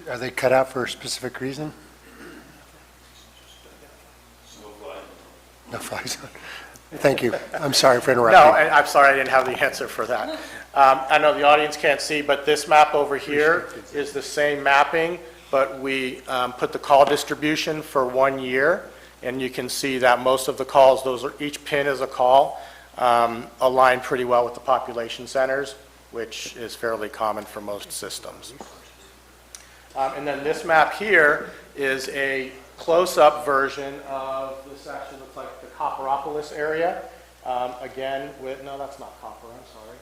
Speaker 1: Are they cut out for a specific reason? No fly zone. Thank you. I'm sorry for interrupting.
Speaker 12: no, I'm sorry, I didn't have the answer for that. I know the audience can't see, but this map over here is the same mapping, but we put the call distribution for 1 year, and you can see that most of the calls, each pin is a call, align pretty well with the population centers, which is fairly common for most systems. And then this map here is a close-up version of, this actually looks like the Copperopolis area. Again, no, that's not Copper, I'm sorry.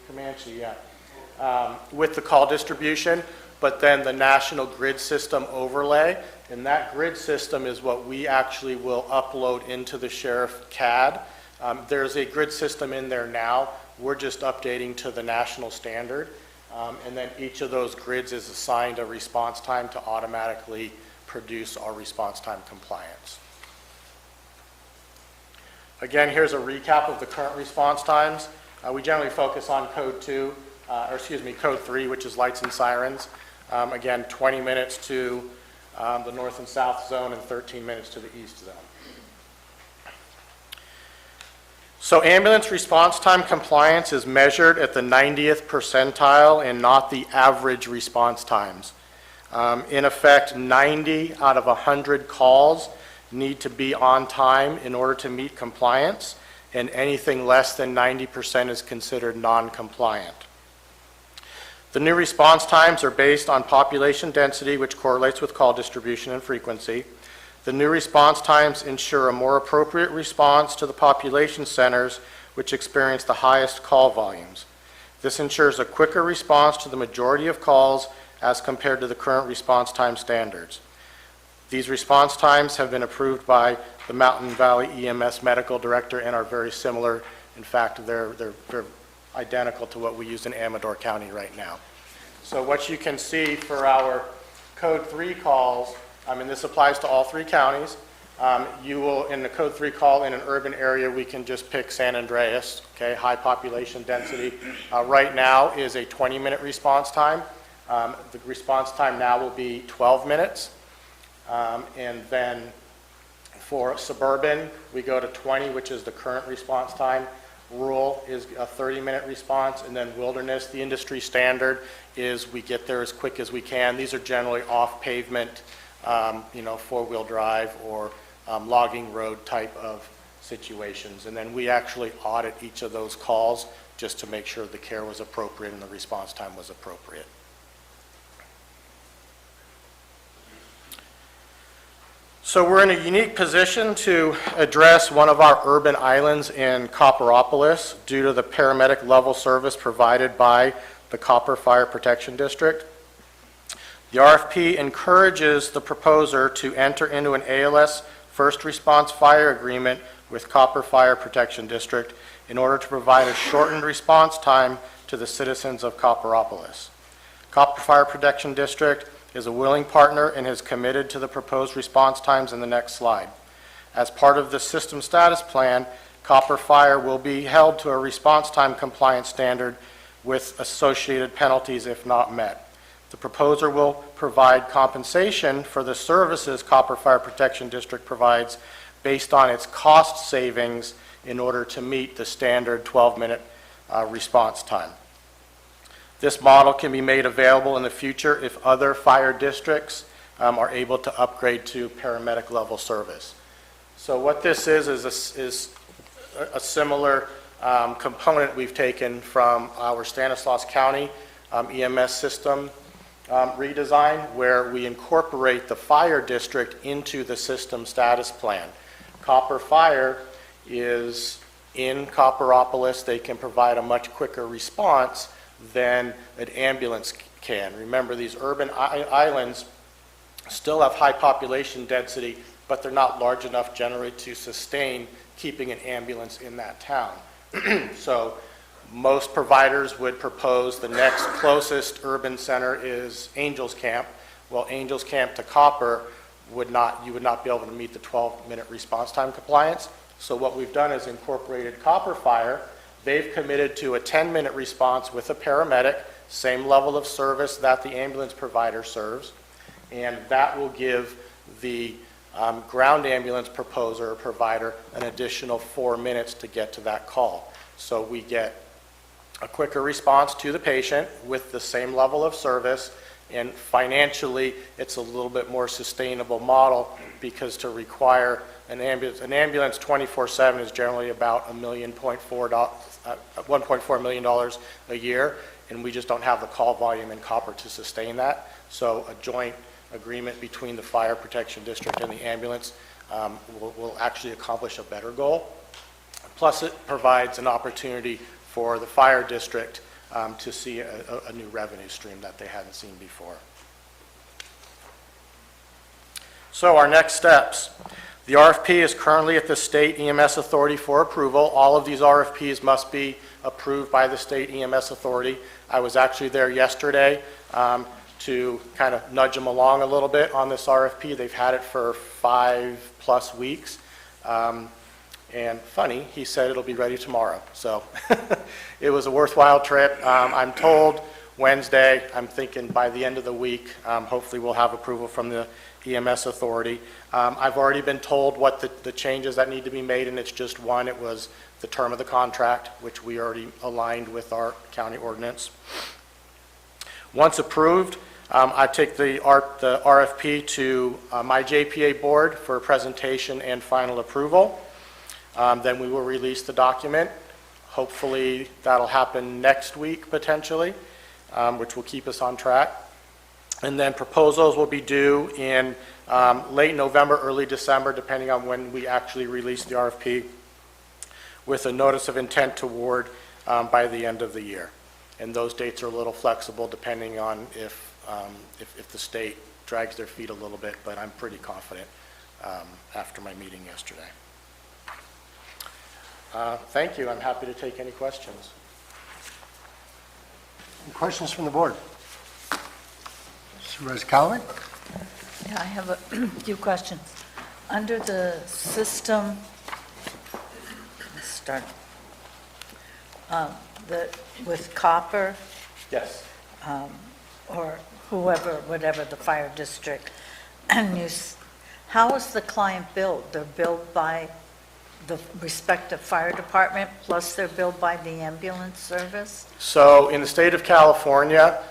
Speaker 12: Comanche, yeah. With the call distribution, but then the national grid system overlay. And that grid system is what we actually will upload into the Sheriff CAD. There's a grid system in there now. We're just updating to the national standard. And then each of those grids is assigned a response time to automatically produce our response time compliance. Again, here's a recap of the current response times. We generally focus on code 3, which is lights and sirens. Again, 20 minutes to the north and south zone and 13 minutes to the east zone. So ambulance response time compliance is measured at the 90th percentile and not the average response times. In effect, 90 out of 100 calls need to be on time in order to meet compliance, and anything less than 90% is considered non-compliant. The new response times are based on population density, which correlates with call distribution and frequency. The new response times ensure a more appropriate response to the population centers, which experience the highest call volumes. This ensures a quicker response to the majority of calls as compared to the current response time standards. These response times have been approved by the Mountain Valley EMS Medical Director and are very similar. In fact, they're identical to what we use in Amador County right now. So what you can see for our Code 3 calls, and this applies to all 3 counties, you will, in the Code 3 call in an urban area, we can just pick San Andreas, okay, high population density. Right now is a 20-minute response time. The response time now will be 12 minutes. And then for suburban, we go to 20, which is the current response time. Rural is a 30-minute response, and then wilderness, the industry standard is we get there as quick as we can. These are generally off pavement, four-wheel drive or logging road type of situations. And then we actually audit each of those calls just to make sure the care was appropriate and the response time was appropriate. So we're in a unique position to address one of our urban islands in Copperopolis due to the paramedic level service provided by the Copper Fire Protection District. The RFP encourages the proposer to enter into an ALS first response fire agreement with Copper Fire Protection District in order to provide a shortened response time to the citizens of Copperopolis. Copper Fire Protection District is a willing partner and is committed to the proposed response times in the next slide. As part of the system status plan, Copper Fire will be held to a response time compliance standard with associated penalties if not met. The proposer will provide compensation for the services Copper Fire Protection District provides based on its cost savings in order to meet the standard 12-minute response time. This model can be made available in the future if other fire districts are able to upgrade to paramedic level service. So what this is a similar component we've taken from our Stanislaus County EMS system redesign, where we incorporate the fire district into the system status plan. Copper Fire is in Copperopolis. They can provide a much quicker response than an ambulance can. Remember, these urban islands still have high population density, but they're not large enough generally to sustain keeping an ambulance in that town. So most providers would propose the next closest urban center is Angels Camp. Well, Angels Camp to Copper you would not be able to meet the 12-minute response time compliance. So what we've done is incorporated Copper Fire. They've committed to a 10-minute response with a paramedic, same level of service that the ambulance provider serves, and that will give the ground ambulance proposer or provider an additional 4 minutes to get to that call. So we get a quicker response to the patient with the same level of service, and financially it's a little bit more sustainable model because to require an ambulance 24/7 is generally about $1.4 million a year, and we just don't have the call volume in Copper to sustain that. So a joint agreement between the Fire Protection District and the ambulance will actually accomplish a better goal. Plus, it provides an opportunity for the fire district to see a new revenue stream that they hadn't seen before. So our next steps. The RFP is currently at the State EMS Authority for approval. All of these RFPs must be approved by the State EMS Authority. I was actually there yesterday to kind of nudge them along a little bit on this RFP. They've had it for 5+ weeks. And funny, he said it'll be ready tomorrow. So it was a worthwhile trip. I'm told Wednesday, I'm thinking by the end of the week, hopefully we'll have approval from the EMS Authority. I've already been told what the changes that need to be made, and it's just one. It was the term of the contract, which we already aligned with our county ordinance. Once approved, I take the RFP to my JPA board for presentation and final approval. Then we will release the document. Hopefully that'll happen next week potentially, which will keep us on track. And then proposals will be due in late November, early December, depending on when we actually release the RFP. with a notice of intent to award by the end of the year. And those dates are a little flexible depending on if the state drags their feet a little bit, but I'm pretty confident after my meeting yesterday. Thank you. I'm happy to take any questions.
Speaker 1: Any questions from the board? Supervisor Callaway?
Speaker 13: Yeah, I have a few questions. Under the system, let's start, with copper,
Speaker 12: Yes.
Speaker 13: or whoever, whatever, the fire district, and how is the client billed? They're billed by the respective fire department, plus they're billed by the ambulance service?
Speaker 12: So in the state of California,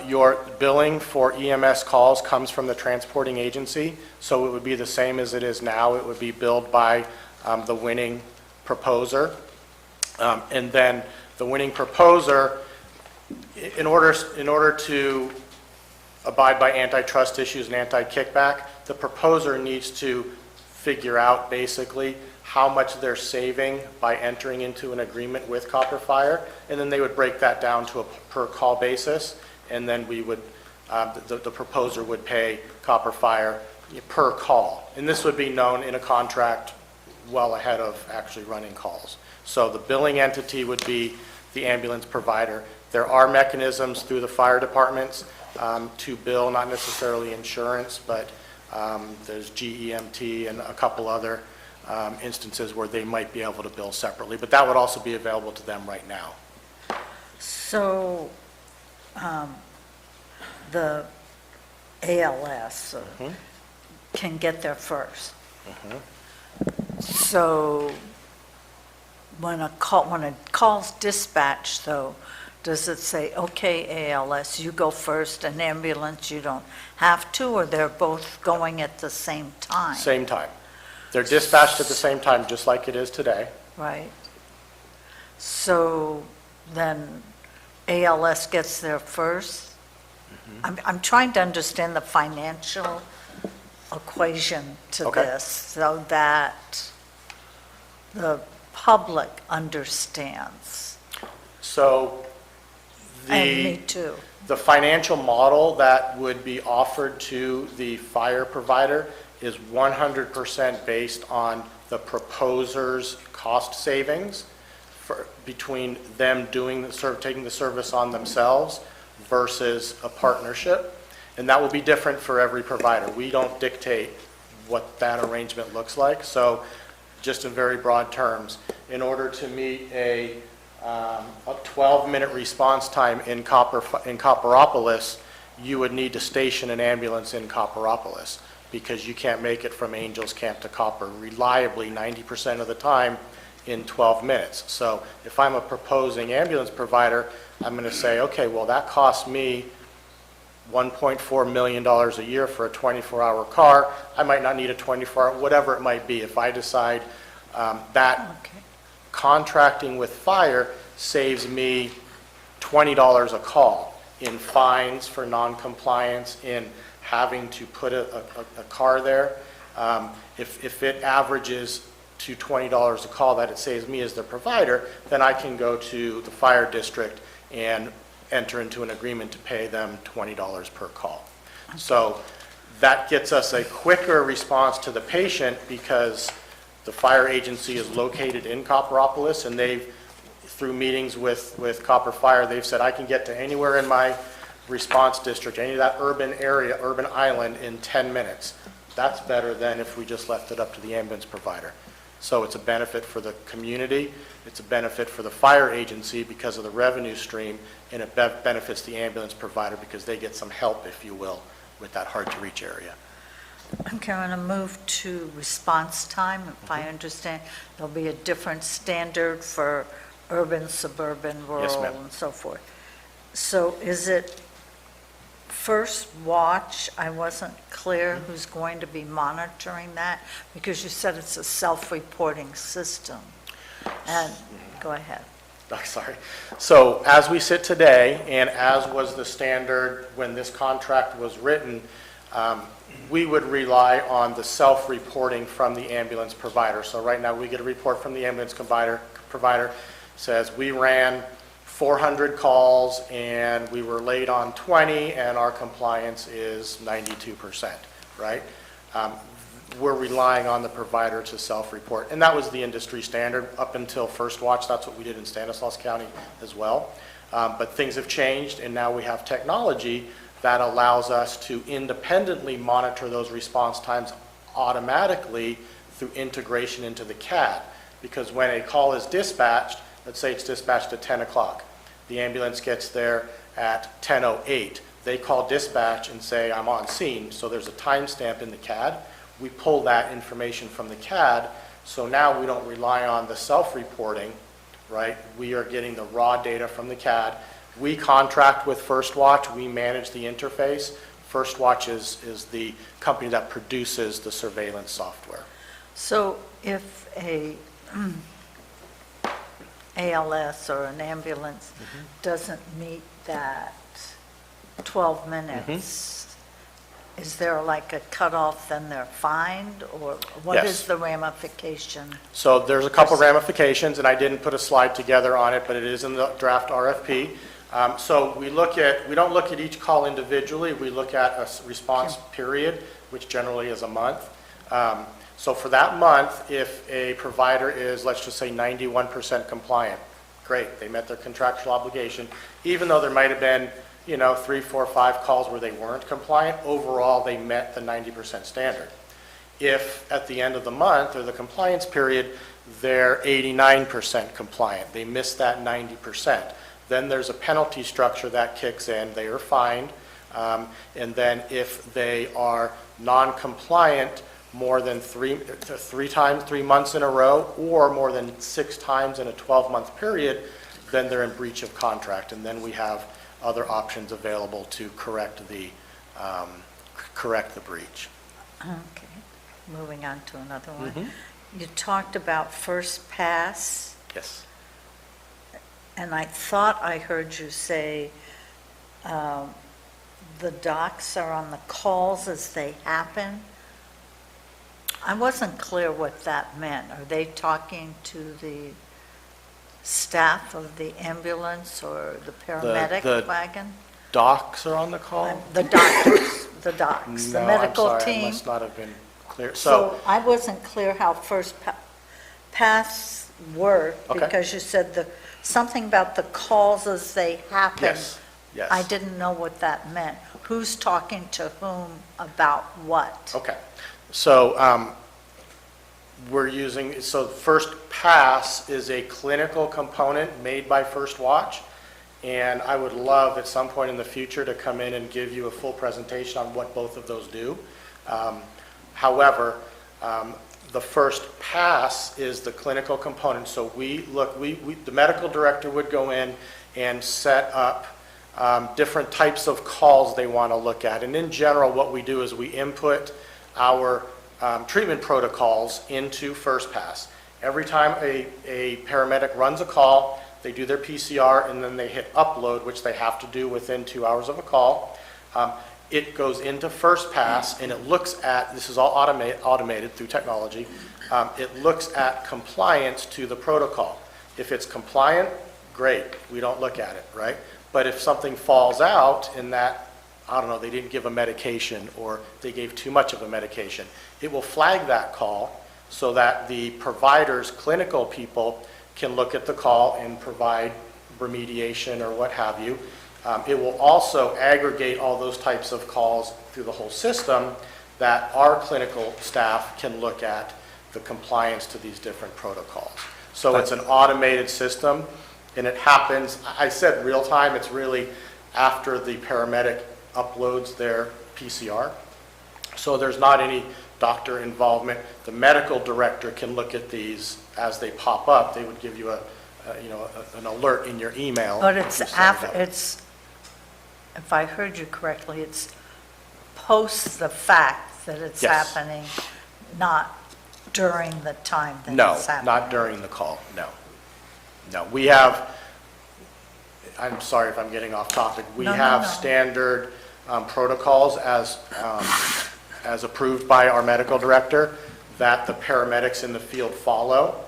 Speaker 12: your billing for EMS calls comes from the transporting agency, so it would be the same as it is now. It would be billed by the winning proposer. And then the winning proposer, in order to abide by antitrust issues and anti-kickback, the proposer needs to figure out basically how much they're saving by entering into an agreement with Copper Fire, and then they would break that down to a per-call basis, and then we would, the proposer would pay Copper Fire per call. And this would be known in a contract well ahead of actually running calls. So the billing entity would be the ambulance provider. There are mechanisms through the fire departments to bill, not necessarily insurance, but there's GEMT and a couple other instances where they might be able to bill separately, but that would also be available to them right now.
Speaker 13: So, the ALS can get there first. So, when a call's dispatched, though, does it say, okay, ALS, you go first, and ambulance, you don't have to, or they're both going at the same time?
Speaker 12: Same time. They're dispatched at the same time, just like it is today.
Speaker 13: Right. So then ALS gets there first? I'm trying to understand the financial equation to
Speaker 12: Okay.
Speaker 13: this so that the public understands.
Speaker 12: So
Speaker 13: And me too.
Speaker 12: the financial model that would be offered to the fire provider is 100% based on the proposer's cost savings between them taking the service on themselves versus a partnership. And that will be different for every provider. We don't dictate what that arrangement looks like. So just in very broad terms, in order to meet a 12-minute response time in Copperopolis, you would need to station an ambulance in Copperopolis, because you can't make it from Angels Camp to Copper reliably 90% of the time in 12 minutes. So if I'm a proposing ambulance provider, I'm going to say, okay, well, that costs me $1.4 million a year for a 24-hour car. I might not need a 24-hour, whatever it might be. If I decide that contracting with fire saves me $20 a call in fines for non-compliance, in having to put a car there. If it averages to $20 a call that it saves me as the provider, then I can go to the fire district and enter into an agreement to pay them $20 per call. So that gets us a quicker response to the patient, because the fire agency is located in Copperopolis, and they've, through meetings with Copper Fire, they've said, I can get to anywhere in my response district, any of that urban area, urban island, in 10 minutes. That's better than if we just left it up to the ambulance provider. So it's a benefit for the community, it's a benefit for the fire agency because of the revenue stream, and it benefits the ambulance provider because they get some help, if you will, with that hard-to-reach area.
Speaker 13: Okay, I'm going to move to response time. If I understand, there'll be a different standard for urban, suburban,
Speaker 12: Yes,
Speaker 13: rural,
Speaker 12: ma'am.
Speaker 13: and so forth. So is it first watch? I wasn't clear who's going to be monitoring that, because you said it's a self-reporting system. And, go ahead.
Speaker 12: Oh, sorry. So as we sit today, and as was the standard when this contract was written, we would rely on the self-reporting from the ambulance provider. So right now, we get a report from the ambulance provider, says we ran 400 calls and we were late on 20 and our compliance is 92%, right? We're relying on the provider to self-report. And that was the industry standard up until First Watch. That's what we did in Stanislaus County as well. But things have changed, and now we have technology that allows us to independently monitor those response times automatically through integration into the CAD. Because when a call is dispatched, let's say it's dispatched at 10 o'clock, the ambulance gets there at 10:08. They call dispatch and say, I'm on scene, so there's a timestamp in the CAD. We pull that information from the CAD, so now we don't rely on the self-reporting, right? We are getting the raw data from the CAD. We contract with First Watch. We manage the interface. First Watch is the company that produces the surveillance software.
Speaker 13: So if a ALS or an ambulance doesn't meet that 12 minutes, is there like a cutoff, then they're fined, or what
Speaker 12: Yes.
Speaker 13: is the ramification?
Speaker 12: So there's a couple ramifications, and I didn't put a slide together on it, but it is in the draft RFP. So we don't look at each call individually. We look at a response period, which generally is a month. So for that month, if a provider is, let's just say, 91% compliant, great, they met their contractual obligation, even though there might have been 3, 4, 5 calls where they weren't compliant, overall, they met the 90% standard. If at the end of the month or the compliance period, they're 89% compliant, they missed that 90%, then there's a penalty structure that kicks in, they are fined, and then if they are non-compliant more than three months in a row, or more than 6 times in a 12-month period, then they're in breach of contract, and then we have other options available to correct the breach.
Speaker 13: Okay, moving on to another one. You talked about First Pass,
Speaker 12: Yes.
Speaker 13: and I thought I heard you say the docs are on the calls as they happen. I wasn't clear what that meant. Are they talking to the staff of the ambulance or the paramedic
Speaker 12: the
Speaker 13: wagon?
Speaker 12: Docs are on the call?
Speaker 13: The doctors, the docs, the
Speaker 12: No,
Speaker 13: medical
Speaker 12: I'm sorry, I
Speaker 13: team.
Speaker 12: must not have been clear.
Speaker 13: So I wasn't clear how First Pass worked,
Speaker 12: Okay.
Speaker 13: because you said something about the calls as they happen.
Speaker 12: Yes, yes.
Speaker 13: I didn't know what that meant. Who's talking to whom about what?
Speaker 12: Okay, so First Pass is a clinical component made by First Watch, and I would love at some point in the future to come in and give you a full presentation on what both of those do. However, the First Pass is the clinical component, so the medical director would go in and set up different types of calls they want to look at. And in general, what we do is we input our treatment protocols into First Pass. Every time a paramedic runs a call, they do their PCR, and then they hit upload, which they have to do within 2 hours of a call. It goes into First Pass, and it looks at, this is all automated through technology, it looks at compliance to the protocol. If it's compliant, great, we don't look at it, right? But if something falls out in that, I don't know, they didn't give a medication or they gave too much of a medication, it will flag that call so that the provider's clinical people can look at the call and provide remediation or what have you. It will also aggregate all those types of calls through the whole system that our clinical staff can look at the compliance to these different protocols. So it's an automated system, and it happens, I said real time, it's really after the paramedic uploads their PCR. So there's not any doctor involvement. The medical director can look at these as they pop up. They would give you an alert in your email.
Speaker 13: But
Speaker 12: if you set it up.
Speaker 13: if I heard you correctly, it's post the fact that it's
Speaker 12: Yes.
Speaker 13: happening, not during the time that
Speaker 12: No,
Speaker 13: it's happening.
Speaker 12: not during the call, no. No, we have, I'm sorry if I'm getting off topic, we
Speaker 13: No, no,
Speaker 12: have
Speaker 13: no.
Speaker 12: standard protocols as approved by our medical director that the paramedics in the field follow.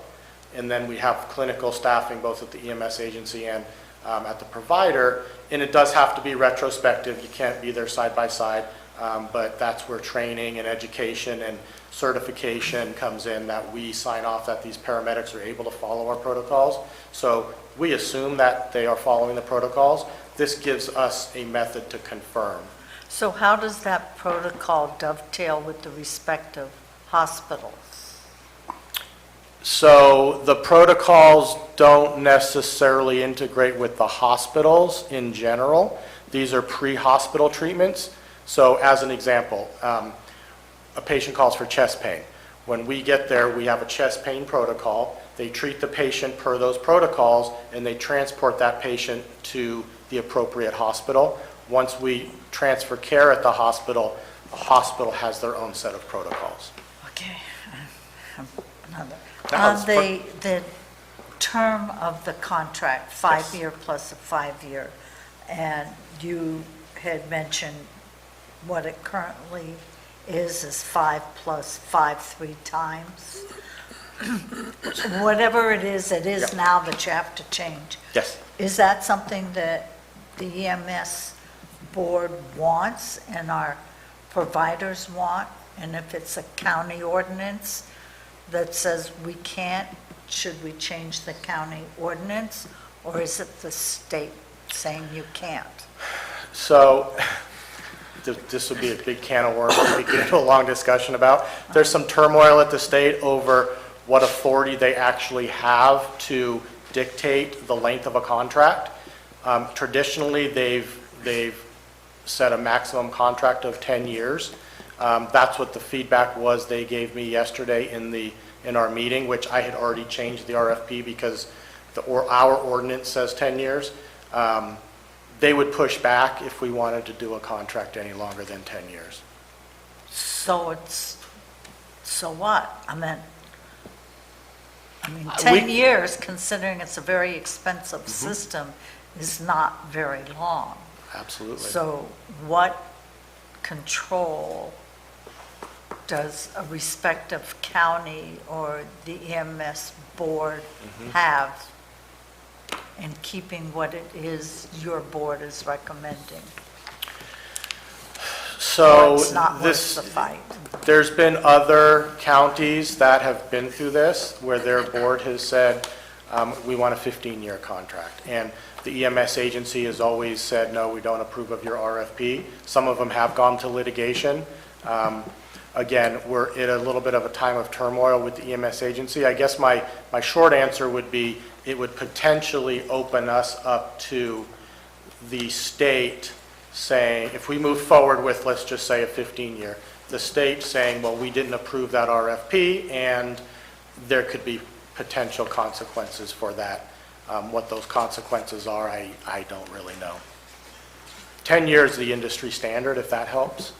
Speaker 12: And then we have clinical staffing both at the EMS agency and at the provider. And it does have to be retrospective. You can't be there side by side. But that's where training and education and certification comes in, that we sign off that these paramedics are able to follow our protocols. So we assume that they are following the protocols. This gives us a method to confirm.
Speaker 13: So how does that protocol dovetail with the respective hospitals?
Speaker 12: So the protocols don't necessarily integrate with the hospitals in general. These are pre-hospital treatments. So as an example, a patient calls for chest pain. When we get there, we have a chest pain protocol. They treat the patient per those protocols, and they transport that patient to the appropriate hospital. Once we transfer care at the hospital has their own set of protocols.
Speaker 13: Okay.
Speaker 12: Now,
Speaker 13: On the term of the contract, 5-year plus a 5-year, and you had mentioned what it currently is 5 plus 5 3 times. Whatever it is now that you have to change.
Speaker 12: Yes.
Speaker 13: Is that something that the EMS board wants and our providers want? And if it's a county ordinance that says we can't, should we change the county ordinance? Or is it the state saying you can't?
Speaker 12: So this would be a big can of worms we could get into a long discussion about. There's some turmoil at the state over what authority they actually have to dictate the length of a contract. Traditionally, they've set a maximum contract of 10 years. That's what the feedback was they gave me yesterday in our meeting, which I had already changed the RFP because our ordinance says 10 years. They would push back if we wanted to do a contract any longer than 10 years.
Speaker 13: So what? I mean, 10 years, considering it's a very expensive system, is not very long.
Speaker 12: Absolutely.
Speaker 13: So what control does a respective county or the EMS board have in keeping what it is your board is recommending?
Speaker 12: So
Speaker 13: It's not worth the fight.
Speaker 12: there's been other counties that have been through this where their board has said, we want a 15-year contract. And the EMS agency has always said, no, we don't approve of your RFP. Some of them have gone to litigation. Again, we're in a little bit of a time of turmoil with the EMS agency. I guess my short answer would be it would potentially open us up to the state saying, if we move forward with, let's just say, a 15-year, the state saying, well, we didn't approve that RFP, and there could be potential consequences for that. What those consequences are, I don't really know. 10 years is the industry standard, if that helps.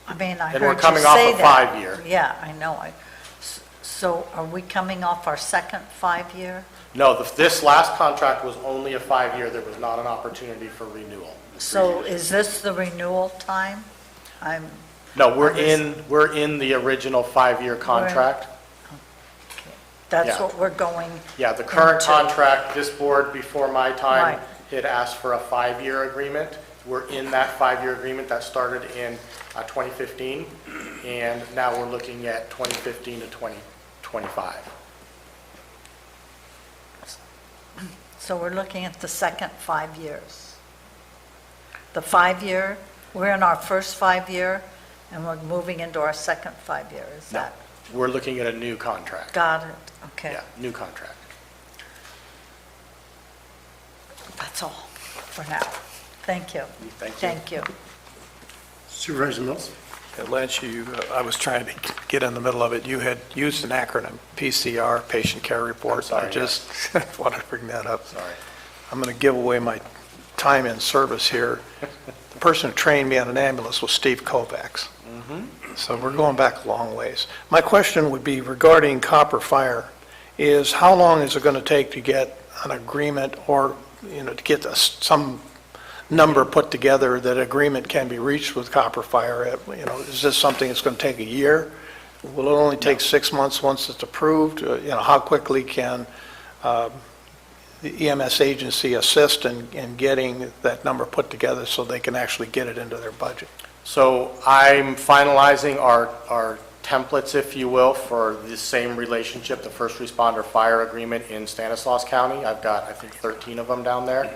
Speaker 13: I mean, I
Speaker 12: And
Speaker 13: heard
Speaker 12: we're
Speaker 13: you
Speaker 12: coming off
Speaker 13: say
Speaker 12: a
Speaker 13: that.
Speaker 12: 5-year.
Speaker 13: Yeah, I know. So are we coming off our second 5-year?
Speaker 12: No, this last contract was only a 5-year. There was not an opportunity for renewal.
Speaker 13: So is this the renewal time?
Speaker 12: No, we're in the original 5-year contract.
Speaker 13: That's
Speaker 12: Yeah.
Speaker 13: what we're going,
Speaker 12: Yeah, the current
Speaker 13: into.
Speaker 12: contract, this board before my time
Speaker 13: Right.
Speaker 12: had asked for a 5-year agreement. We're in that 5-year agreement that started in 2015, and now we're looking at 2015 to 2025.
Speaker 13: so we're looking at the second 5 years. The 5-year, we're in our first 5-year, and we're moving into our second 5-year, is
Speaker 12: No,
Speaker 13: that?
Speaker 12: we're looking at a new contract.
Speaker 13: Got it, okay.
Speaker 12: Yeah, new contract.
Speaker 13: That's all for now. Thank you.
Speaker 12: Thank you.
Speaker 13: Thank you.
Speaker 1: Supervisor Mills?
Speaker 3: Lance, I was trying to get in the middle of it. You had used an acronym, PCR, Patient Care Report.
Speaker 12: I'm sorry,
Speaker 3: I just wanted to bring that up.
Speaker 12: Sorry.
Speaker 3: I'm going to give away my time in service here. The person who trained me on an ambulance was Steve Kovacs. So we're going back a long ways. My question would be regarding Copper Fire, is how long is it going to take to get an agreement or, to get some number put together, that agreement can be reached with Copper Fire? You know, is this something that's going to take a year? Will it only take 6 months once it's approved? You know, how quickly can the EMS agency assist in getting that number put together so they can actually get it into their budget?
Speaker 12: So I'm finalizing our templates, if you will, for the same relationship, the first responder fire agreement in Stanislaus County. I've got, I think, 13 of them down there.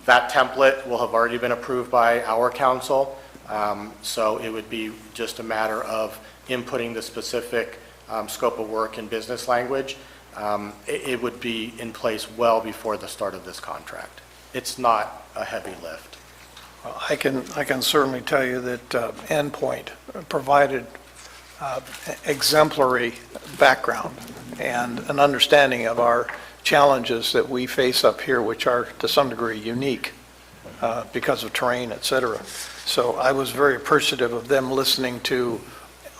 Speaker 12: That template will have already been approved by our council, so it would be just a matter of inputting the specific scope of work in business language. It would be in place well before the start of this contract. It's not a heavy lift.
Speaker 3: Well, I can certainly tell you that Endpoint provided exemplary background and an understanding of our challenges that we face up here, which are to some degree unique because of terrain, et cetera. So I was very appreciative of them listening to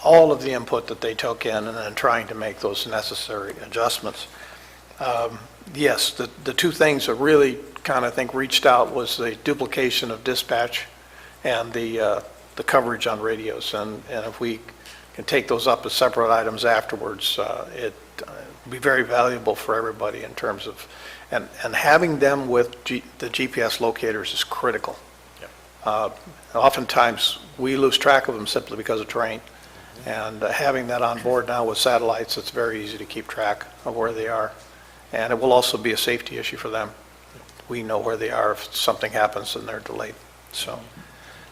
Speaker 3: all of the input that they took in and then trying to make those necessary adjustments. Yes, the two things that really kind of think reached out was the duplication of dispatch and the coverage on radios. And if we can take those up as separate items afterwards, it be very valuable for everybody in terms of, and having them with the GPS locators is critical.
Speaker 12: Yep.
Speaker 3: Oftentimes, we lose track of them simply because of terrain. And having that on board now with satellites, it's very easy to keep track of where they are. And it will also be a safety issue for them. We know where they are if something happens and they're delayed. So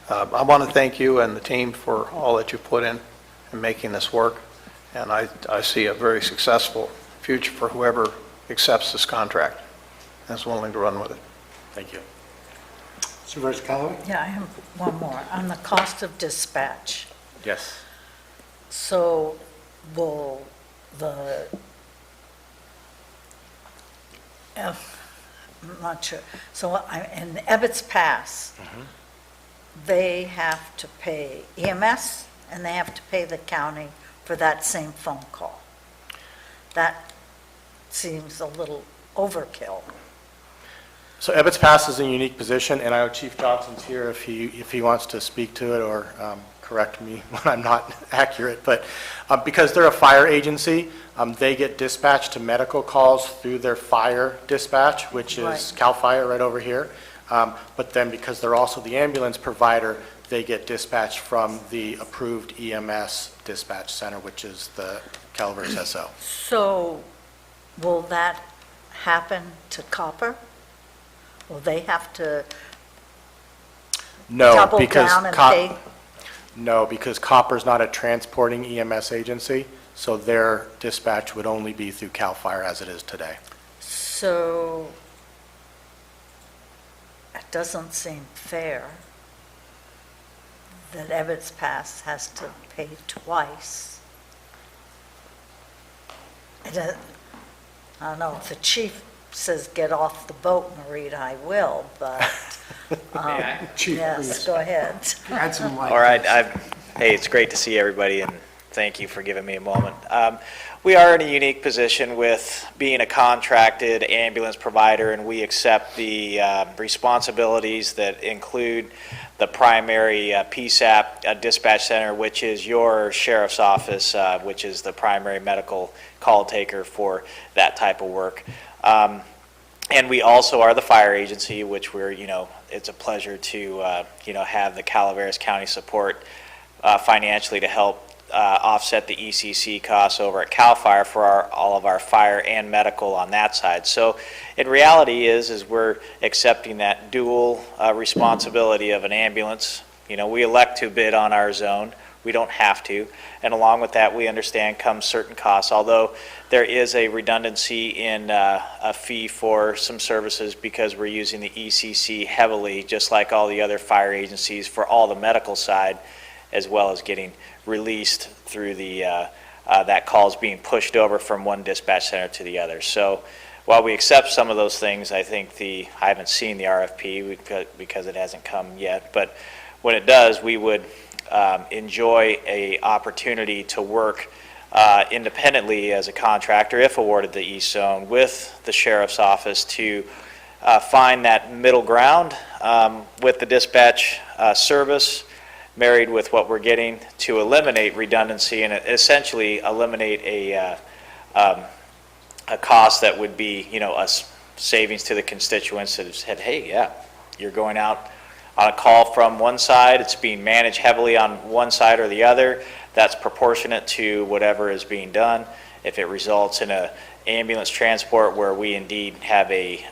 Speaker 3: I want to thank you and the team for all that you put in making this work. And I see a very successful future for whoever accepts this contract and is willing to run with it.
Speaker 12: Thank you.
Speaker 1: Supervisor Callaway?
Speaker 13: Yeah, I have one more. On the cost of dispatch,
Speaker 12: Yes.
Speaker 13: so will the, I'm not sure, so in Ebbets Pass, they have to pay EMS and they have to pay the county for that same phone call. That seems a little overkill.
Speaker 12: So Ebbets Pass is in a unique position, and I know Chief Johnson's here if he wants to speak to it or correct me when I'm not accurate. But because they're a fire agency, they get dispatched to medical calls through their fire dispatch, which is
Speaker 13: Right.
Speaker 12: CAL FIRE right over here. But then because they're also the ambulance provider, they get dispatched from the approved EMS dispatch center, which is the Calaveras SO.
Speaker 13: So will that happen to Copper? Will they have to
Speaker 12: No,
Speaker 13: double
Speaker 12: because
Speaker 13: down and pay?
Speaker 12: No, because Copper's not a transporting EMS agency, so their dispatch would only be through CAL FIRE as it is today.
Speaker 13: So it doesn't seem fair that Ebbets Pass has to pay twice. I don't know, if the chief says get off the boat, Marita, I will, but,
Speaker 1: Chief,
Speaker 13: yes, go ahead.
Speaker 1: add some light.
Speaker 14: All right, hey, it's great to see everybody, and thank you for giving me a moment. We are in a unique position with being a contracted ambulance provider, and we accept the responsibilities that include the primary PSAP dispatch center, which is your sheriff's office, which is the primary medical call taker for that type of work. And we also are the fire agency, which we're, it's a pleasure to, have the Calaveras County support financially to help offset the ECC costs over at CAL FIRE for all of our fire and medical on that side. So in reality is we're accepting that dual responsibility of an ambulance. We elect to bid on our zone. We don't have to. And along with that, we understand comes certain costs, although there is a redundancy in a fee for some services because we're using the ECC heavily, just like all the other fire agencies for all the medical side, as well as getting released through the that calls being pushed over from one dispatch center to the other. So while we accept some of those things, I think I haven't seen the RFP because it hasn't come yet, but when it does, we would enjoy a opportunity to work independently as a contractor, if awarded the East Zone, with the Sheriff's Office to find that middle ground with the dispatch service, married with what we're getting to eliminate redundancy and essentially eliminate a cost that would be, a savings to the constituents that have said, hey, yeah, you're going out on a call from one side, it's being managed heavily on one side or the other, that's proportionate to whatever is being done. If it results in a ambulance transport where we indeed have a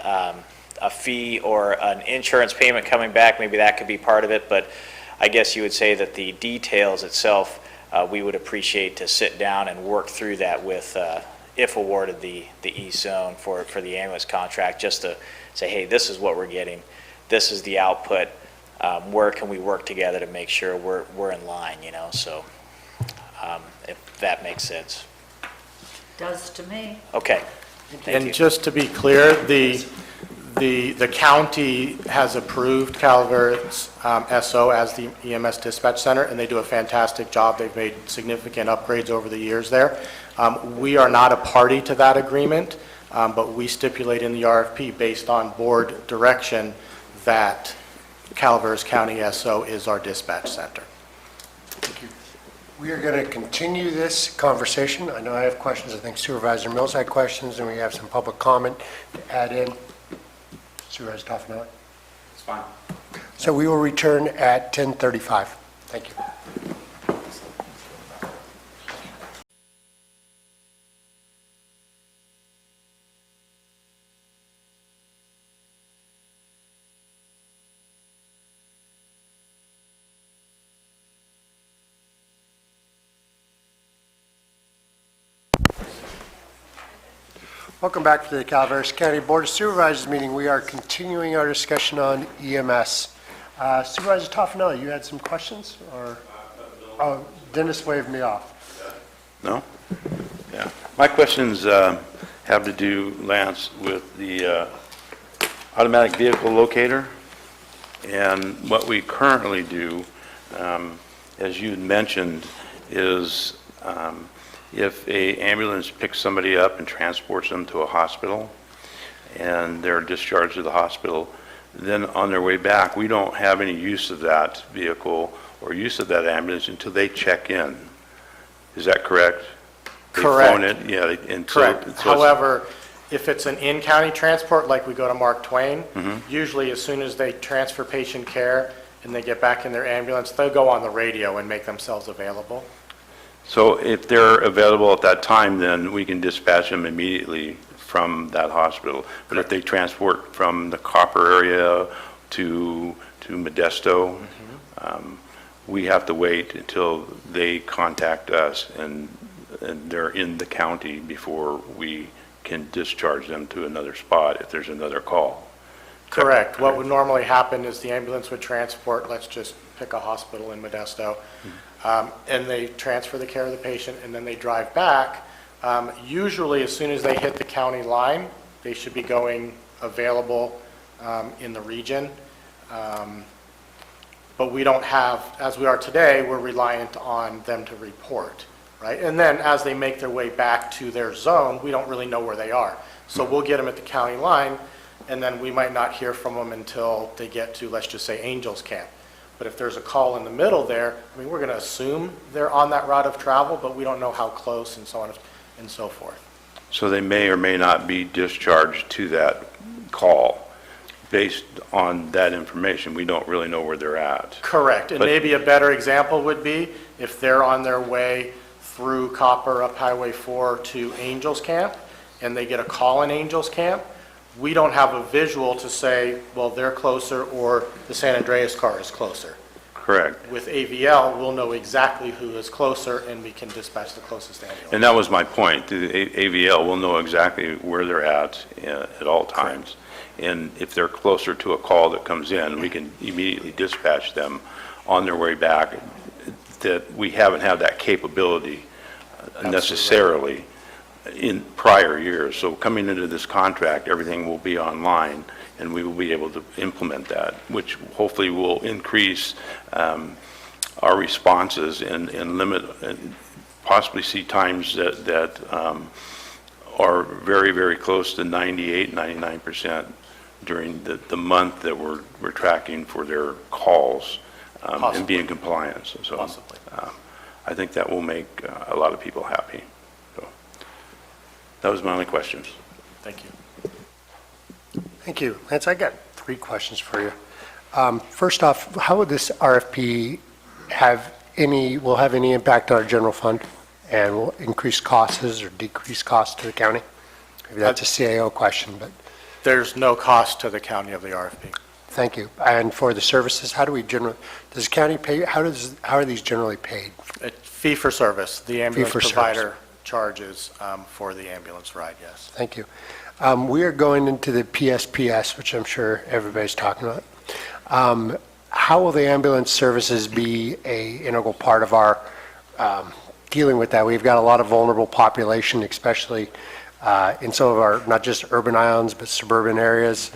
Speaker 14: fee or an insurance payment coming back, maybe that could be part of it, but I guess you would say that the details itself, we would appreciate to sit down and work through that with, if awarded the East Zone for the ambulance contract, just to say, hey, this is what we're getting, this is the output, where can we work together to make sure we're in line, so if that makes sense.
Speaker 13: Does to me.
Speaker 14: Okay. Thank you.
Speaker 12: And just to be clear, the county has approved Calaveras SO as the EMS dispatch center, and they do a fantastic job. They've made significant upgrades over the years there. We are not a party to that agreement, but we stipulate in the RFP based on board direction that Calaveras County SO is our dispatch center.
Speaker 1: We are going to continue this conversation. I know I have questions. I think Supervisor Mills had questions, and we have some public comment to add in. Supervisor Toffenali?
Speaker 15: It's fine.
Speaker 1: So we will return at 10:35. Thank you. Welcome back to the Calaveras County Board of Supervisors meeting. We are continuing our discussion on EMS. Supervisor Toffenali, you had some questions, or? Oh, Dennis waved me off.
Speaker 5: No? Yeah. My questions have to do, Lance, with the automatic vehicle locator. And what we currently do, as you mentioned, is if a ambulance picks somebody up and transports them to a hospital and they're discharged to the hospital, then on their way back, we don't have any use of that vehicle or use of that ambulance until they check in. Is that correct? They've
Speaker 12: Correct.
Speaker 5: flown it, yeah. And so-
Speaker 12: Correct.
Speaker 5: so it's-
Speaker 12: However, if it's an in-county transport, like we go to Mark Twain,
Speaker 5: Mhm.
Speaker 12: usually as soon as they transfer patient care and they get back in their ambulance, they'll go on the radio and make themselves available.
Speaker 5: So if they're available at that time, then we can dispatch them immediately from that hospital. But if they transport from the Copper area to Modesto, we have to wait until they contact us and they're in the county before we can discharge them to another spot if there's another call.
Speaker 12: Correct. What would normally happen is the ambulance would transport, let's just pick a hospital in Modesto, and they transfer the care of the patient, and then they drive back. Usually, as soon as they hit the county line, they should be going available in the region. But we don't have, as we are today, we're reliant on them to report, right? And then as they make their way back to their zone, we don't really know where they are. So we'll get them at the county line, and then we might not hear from them until they get to, let's just say, Angels Camp. But if there's a call in the middle there, I mean, we're going to assume they're on that route of travel, but we don't know how close and so on and so forth.
Speaker 5: So they may or may not be discharged to that call based on that information. We don't really know where they're at.
Speaker 12: Correct. And
Speaker 5: But-
Speaker 12: maybe a better example would be if they're on their way through Copper up Highway 4 to Angels Camp, and they get a call in Angels Camp, we don't have a visual to say, well, they're closer or the San Andreas car is closer.
Speaker 5: Correct.
Speaker 12: With AVL, we'll know exactly who is closer and we can dispatch the closest ambulance.
Speaker 5: And that was my point. The AVL will know exactly where they're at all times. And if they're closer to a call that comes in, we can immediately dispatch them on their way back. That we haven't had that capability necessarily in prior years. So coming into this contract, everything will be online, and we will be able to implement that, which hopefully will increase our responses and limit, and possibly see times that are very, very close to 98, 99% during the month that we're tracking for their calls and be in compliance. So
Speaker 12: Possibly.
Speaker 5: I think that will make a lot of people happy. So that was my only questions.
Speaker 12: Thank you.
Speaker 1: Thank you. Lance, I got 3 questions for you. First off, how would this RFP will have any impact on our general fund and will increase costs or decrease costs to the county? Maybe that's a CAO question, but
Speaker 12: There's no cost to the county of the RFP.
Speaker 1: thank you. And for the services, how do we does the county pay, how are these generally paid?
Speaker 12: Fee for service. The ambulance
Speaker 1: for service.
Speaker 12: provider charges for the ambulance ride, yes.
Speaker 1: Thank you. We are going into the PSPS, which I'm sure everybody's talking about. How will the ambulance services be an integral part of our dealing with that? We've got a lot of vulnerable population, especially in some of our, not just urban islands, but suburban areas.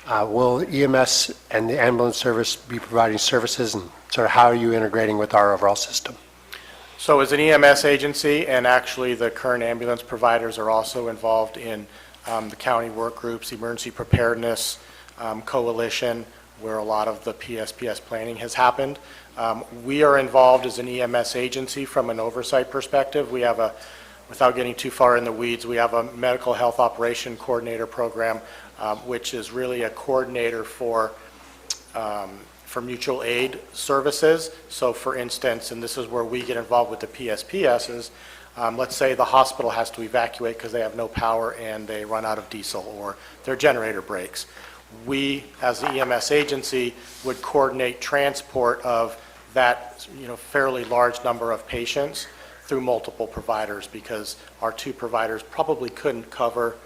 Speaker 1: Will EMS and the ambulance service be providing services, and sort of how are you integrating with our overall system?
Speaker 12: So as an EMS agency, and actually the current ambulance providers are also involved in the county work groups, emergency preparedness coalition, where a lot of the PSPS planning has happened. We are involved as an EMS agency from an oversight perspective. We have without getting too far in the weeds, we have a medical health operation coordinator program, which is really a coordinator for mutual aid services. So for instance, and this is where we get involved with the PSPSs, let's say the hospital has to evacuate because they have no power and they run out of diesel or their generator breaks. We, as the EMS agency, would coordinate transport of that, fairly large number of patients through multiple providers, because our 2 providers probably couldn't cover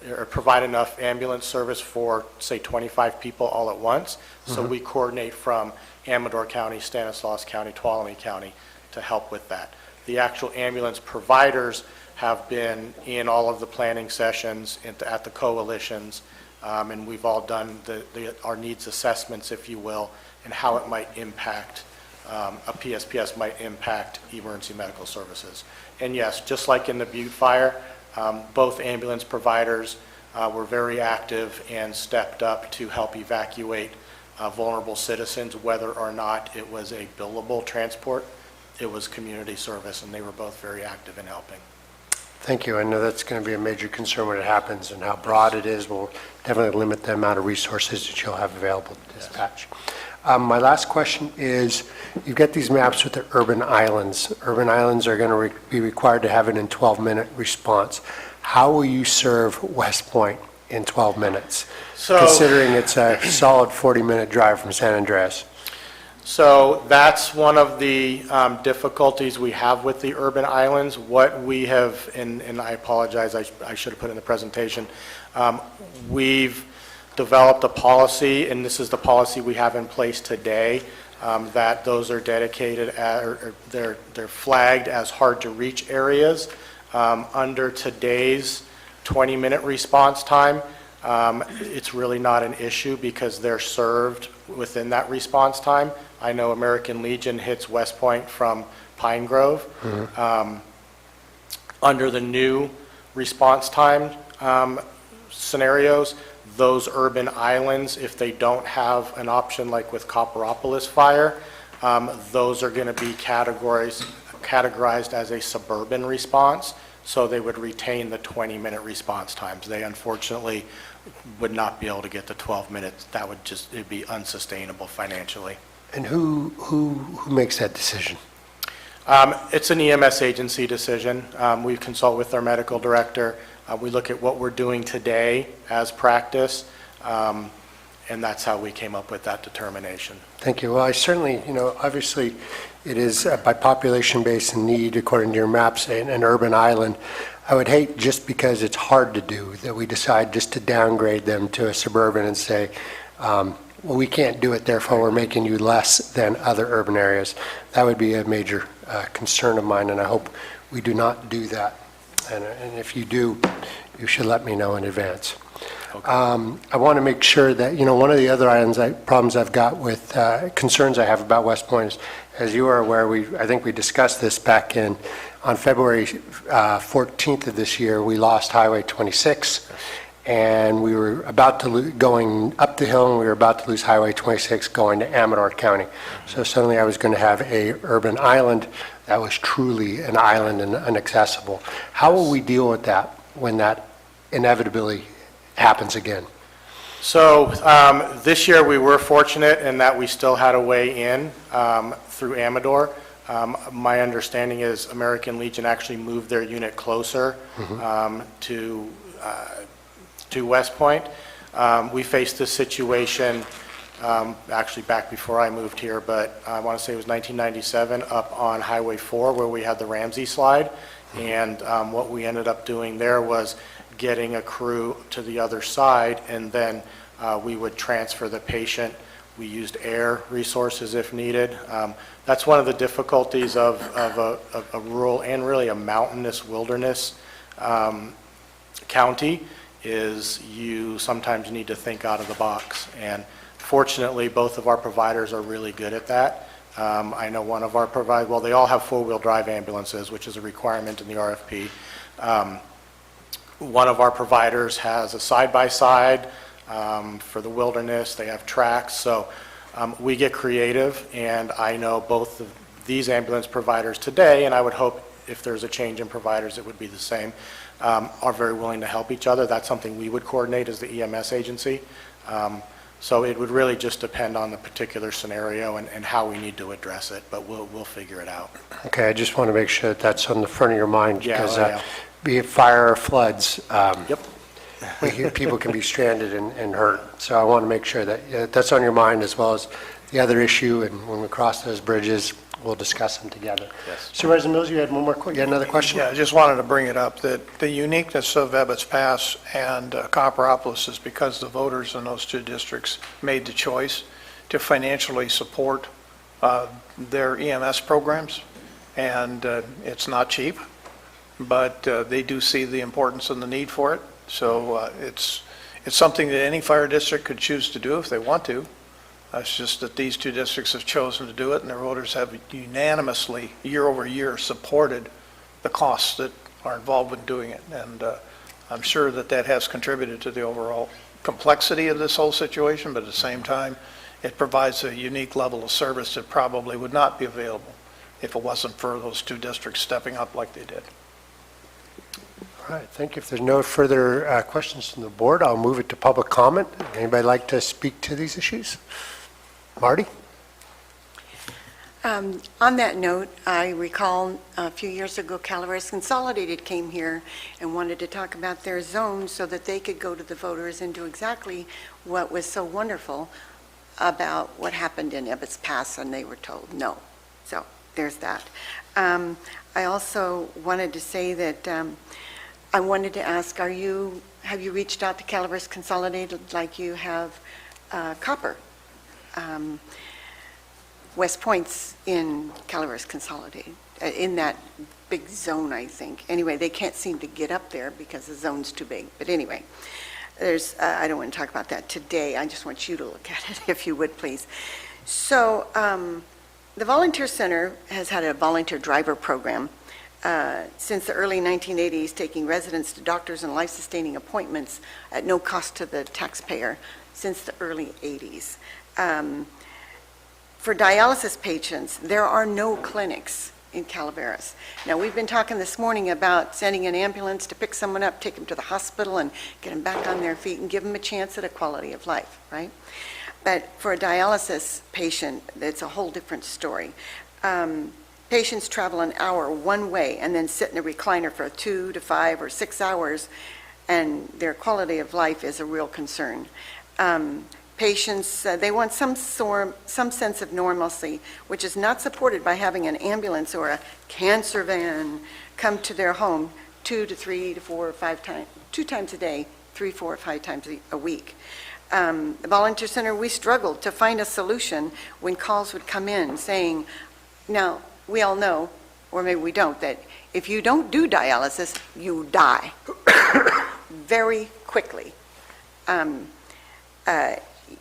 Speaker 12: or provide enough ambulance service for, say, 25 people all at once. So we coordinate from Amador County, Stanislaus County, Tuolumne County to help with that. The actual ambulance providers have been in all of the planning sessions at the coalitions, and we've all done our needs assessments, if you will, and how it might impact, a PSPS might impact emergency medical services. And yes, just like in the Butte fire, both ambulance providers were very active and stepped up to help evacuate vulnerable citizens, whether or not it was a billable transport, it was community service, and they were both very active in helping.
Speaker 1: Thank you. I know that's going to be a major concern when it happens, and how broad it is will definitely limit the amount of resources that you'll have available to dispatch. My last question is, you've got these maps with the urban islands. Urban islands are going to be required to have it in 12-minute response. How will you serve West Point in 12 minutes, considering it's a solid 40-minute drive from San Andreas?
Speaker 12: So that's one of the difficulties we have with the urban islands. What we have, and I apologize, I should have put in the presentation, we've developed a policy, and this is the policy we have in place today, that those are dedicated, or they're flagged as hard to reach areas. Under today's 20-minute response time, it's really not an issue because they're served within that response time. I know American Legion hits West Point from Pine Grove. Under the new response time scenarios, those urban islands, if they don't have an option like with Copperopolis fire, those are going to be categorized as a suburban response, so they would retain the 20-minute response times. They unfortunately would not be able to get the 12 minutes. That would just, it'd be unsustainable financially.
Speaker 1: And who makes that decision?
Speaker 12: It's an EMS agency decision. We consult with our medical director. We look at what we're doing today as practice, and that's how we came up with that determination.
Speaker 1: Thank you. Well, I certainly, obviously it is by population base and need, according to your maps, an urban island. I would hate, just because it's hard to do, that we decide just to downgrade them to a suburban and say, well, we can't do it, therefore we're making you less than other urban areas. That would be a major concern of mine, and I hope we do not do that. And if you do, you should let me know in advance.
Speaker 12: Okay.
Speaker 1: I want to make sure that, one of the other problems I've got with concerns I have about West Point is, as you are aware, I think we discussed this back on February 14th of this year, we lost Highway 26, and we were about to going up the hill, and we were about to lose Highway 26 going to Amador County. So suddenly I was going to have a urban island that was truly an island and inaccessible. How will we deal with that when that inevitably happens again?
Speaker 12: So this year, we were fortunate in that we still had a way in through Amador. My understanding is American Legion actually moved their unit closer to West Point. We faced this situation actually back before I moved here, but I want to say it was 1997 up on Highway 4 where we had the Ramsey slide. And what we ended up doing there was getting a crew to the other side, and then we would transfer the patient. We used air resources if needed. That's one of the difficulties of a rural and really a mountainous wilderness county is you sometimes need to think out of the box. And fortunately, both of our providers are really good at that. I know one of our providers, well, they all have four-wheel drive ambulances, which is a requirement in the RFP. One of our providers has a side-by-side for the wilderness. They have tracks. So we get creative, and I know both of these ambulance providers today, and I would hope if there's a change in providers, it would be the same, are very willing to help each other. That's something we would coordinate as the EMS agency. So it would really just depend on the particular scenario and how we need to address it, but we'll figure it out.
Speaker 1: Okay, I just want to make sure that that's on the front of your mind,
Speaker 12: Yeah,
Speaker 1: because
Speaker 12: yeah.
Speaker 1: be it fire or floods,
Speaker 12: Yep.
Speaker 1: people can be stranded and hurt. So I want to make sure that that's on your mind, as well as the other issue, and when we cross those bridges, we'll discuss them together.
Speaker 12: Yes.
Speaker 1: Supervisor Mills, you had you had another question?
Speaker 3: Yeah, I just wanted to bring it up, that the uniqueness of Ebbets Pass and Copperopolis is because the voters in those two districts made the choice to financially support their EMS programs, and it's not cheap, but they do see the importance and the need for it. So it's something that any fire district could choose to do if they want to. It's just that these two districts have chosen to do it, and their voters have unanimously, year over year, supported the costs that are involved with doing it. And I'm sure that that has contributed to the overall complexity of this whole situation, but at the same time, it provides a unique level of service that probably would not be available if it wasn't for those two districts stepping up like they did.
Speaker 1: All right, thank you. If there's no further questions from the board, I'll move it to public comment. Anybody like to speak to these issues? Marty?
Speaker 10: On that note, I recall a few years ago, Calaveras Consolidated came here and wanted to talk about their zone so that they could go to the voters and do exactly what was so wonderful about what happened in Ebbets Pass, and they were told no. So there's that. I also wanted to say that I wanted to ask, have you reached out to Calaveras Consolidated like you have Copper? West Point's in Calaveras Consolidated, in that big zone, I think. Anyway, they can't seem to get up there because the zone's too big. But anyway, I don't want to talk about that today. I just want you to look at it, if you would, please. So the Volunteer Center has had a volunteer driver program since the early 1980s, taking residents to doctors and life-sustaining appointments at no cost to the taxpayer since the early 80s. For dialysis patients, there are no clinics in Calaveras. Now, we've been talking this morning about sending an ambulance to pick someone up, take them to the hospital, and get them back on their feet and give them a chance at a quality of life, right? But for a dialysis patient, it's a whole different story. Patients travel an hour one way and then sit in a recliner for 2 to 5 or 6 hours, and their quality of life is a real concern. Patients, they want some sense of normalcy, which is not supported by having an ambulance or a cancer van come to their home 2 to 3 to 4 or 5 times, 2 times a day, 3, 4, or 5 times a week. The Volunteer Center, we struggled to find a solution when calls would come in saying, now, we all know, or maybe we don't, that if you don't do dialysis, you die very quickly.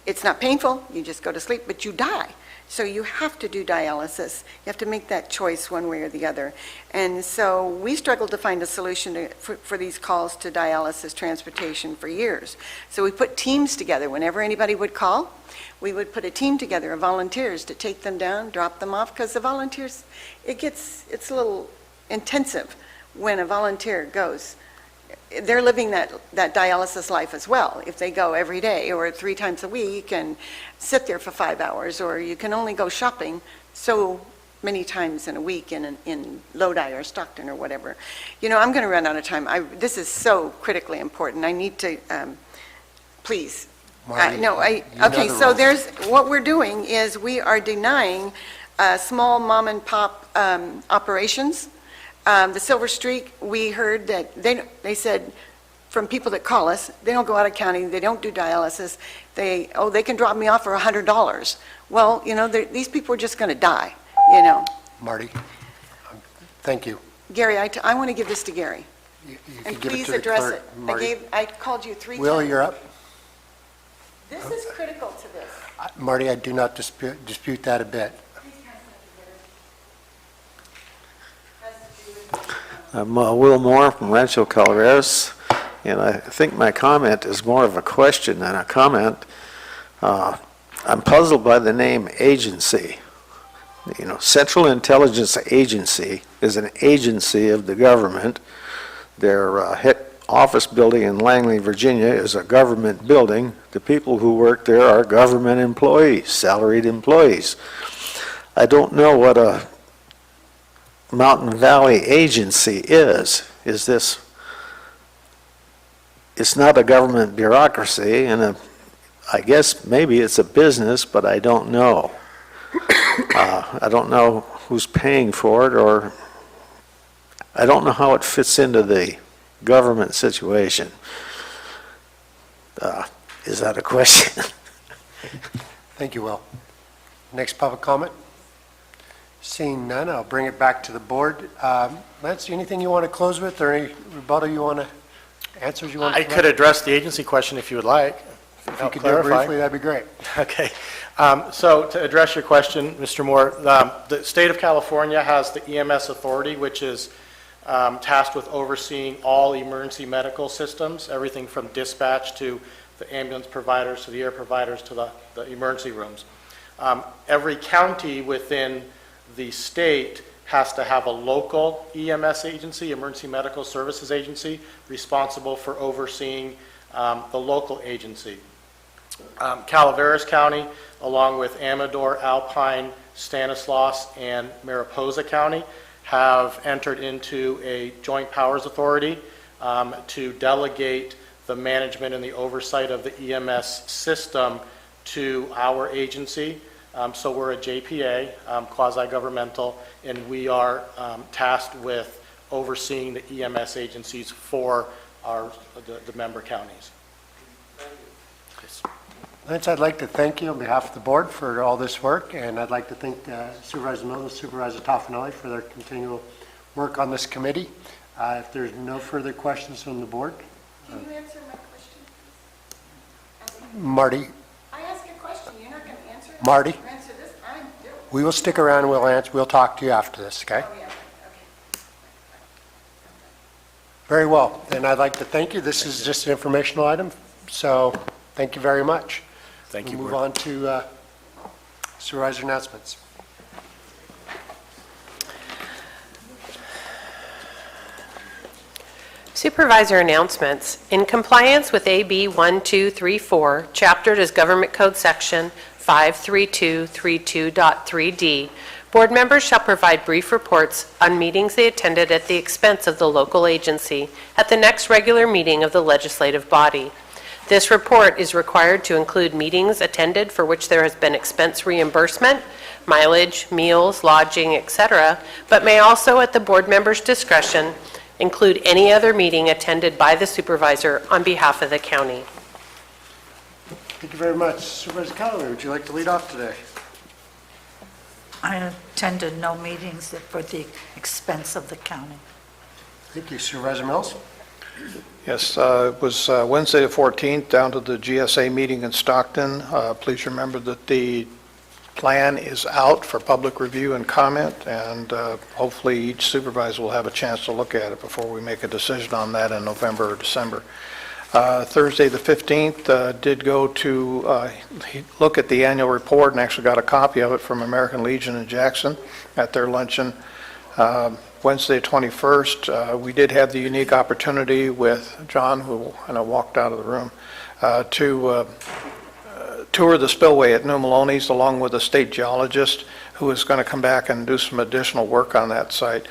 Speaker 10: It's not painful, you just go to sleep, but you die. So you have to do dialysis. You have to make that choice one way or the other. And so we struggled to find a solution for these calls to dialysis transportation for years. So we put teams together. Whenever anybody would call, we would put a team together of volunteers to take them down, drop them off, because the volunteers, it's a little intensive when a volunteer goes. They're living that dialysis life as well. If they go every day or 3 times a week and sit there for 5 hours, or you can only go shopping so many times in a week in Lodi or Stockton or whatever. I'm going to run out of time. This is so critically important. I need to, please.
Speaker 1: Marty,
Speaker 10: Okay, so what we're doing is we are denying small mom and pop operations. The Silver Streak, we heard that they said from people that call us, they don't go out of county, they don't do dialysis, they can drop me off for $100. Well, these people are just going to die,
Speaker 1: Marty, thank you.
Speaker 10: Gary, I want to give this to Gary.
Speaker 1: You
Speaker 10: And
Speaker 1: can give it
Speaker 10: please
Speaker 1: to the
Speaker 10: address
Speaker 1: clerk.
Speaker 10: it.
Speaker 1: Marty.
Speaker 10: I called you 3 times.
Speaker 1: Will, you're up.
Speaker 10: This is critical to this.
Speaker 1: Marty, I do not dispute that a bit.
Speaker 11: I'm Will Moore from Rancho Calaveras, and I think my comment is more of a question than a comment. I'm puzzled by the name agency. Central Intelligence Agency is an agency of the government. Their head office building in Langley, Virginia is a government building. The people who work there are government employees, salaried employees. I don't know what a Mountain Valley agency is. It's not a government bureaucracy, and I guess maybe it's a business, but I don't know. I don't know who's paying for it, or I don't know how it fits into the government situation. Is that a question?
Speaker 1: Thank you, Will. Next public comment? Seeing none, I'll bring it back to the board. Lance, anything you want to close with, or any rebuttal you want to, answers you want to
Speaker 12: I
Speaker 1: provide?
Speaker 12: could address the agency question if you would like.
Speaker 1: If you could do it briefly, that'd be great.
Speaker 12: Okay. So to address your question, Mr. Moore, the state of California has the EMS authority, which is tasked with overseeing all emergency medical systems, everything from dispatch to the ambulance providers to the air providers to the emergency rooms. Every county within the state has to have a local EMS agency, Emergency Medical Services Agency, responsible for overseeing the local agency. Calaveras County, along with Amador, Alpine, Stanislaus, and Mariposa County, have entered into a joint powers authority to delegate the management and the oversight of the EMS system to our agency. So we're a JPA, quasi-governmental, and we are tasked with overseeing the EMS agencies for the member counties.
Speaker 1: Lance, I'd like to thank you on behalf of the board for all this work, and I'd like to thank Supervisor Mills and Supervisor Toffenelli for their continual work on this committee. If there's no further questions from the board.
Speaker 10: Can you answer my question, please?
Speaker 1: Marty,
Speaker 10: I asked a question, you're not going to answer it?
Speaker 1: Marty?
Speaker 10: Answer this, I'm doing.
Speaker 1: we will stick around and we'll talk to you after this, okay?
Speaker 10: Oh, yeah, okay.
Speaker 1: Very well, and I'd like to thank you. This is just an informational item, so thank you very much.
Speaker 12: Thank you.
Speaker 1: We'll move on to supervisor announcements.
Speaker 2: Supervisor announcements. In compliance with AB 1234, chaptered as Government Code Section 53232.3D, board members shall provide brief reports on meetings they attended at the expense of the local agency at the next regular meeting of the legislative body. This report is required to include meetings attended for which there has been expense reimbursement, mileage, meals, lodging, etc., but may also, at the board member's discretion, include any other meeting attended by the supervisor on behalf of the county.
Speaker 1: Thank you very much. Supervisor Callaway, would you like to lead off today?
Speaker 13: I attended no meetings for the expense of the county.
Speaker 1: Thank you. Supervisor Mills?
Speaker 3: Yes, it was Wednesday the 14th, down to the GSA meeting in Stockton. Please remember that the plan is out for public review and comment, and hopefully each supervisor will have a chance to look at it before we make a decision on that in November or December. Thursday, the 15th, did go to look at the annual report and actually got a copy of it from American Legion in Jackson at their luncheon. Wednesday, 21st, we did have the unique opportunity with John, who kind of walked out of the room, to tour the spillway at New Maloney's along with a state geologist who is going to come back and do some additional work on that site,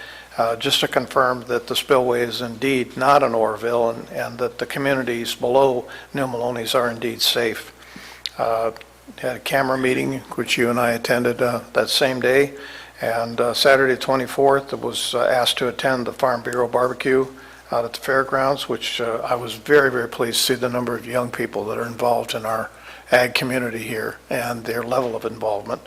Speaker 3: just to confirm that the spillway is indeed not an Orville and that the communities below New Maloney's are indeed safe. Had a camera meeting, which you and I attended that same day, and Saturday 24th, I was asked to attend the Farm Bureau barbecue out at the fairgrounds, which I was very, very pleased to see the number of young people that are involved in our ag community here and their level of involvement.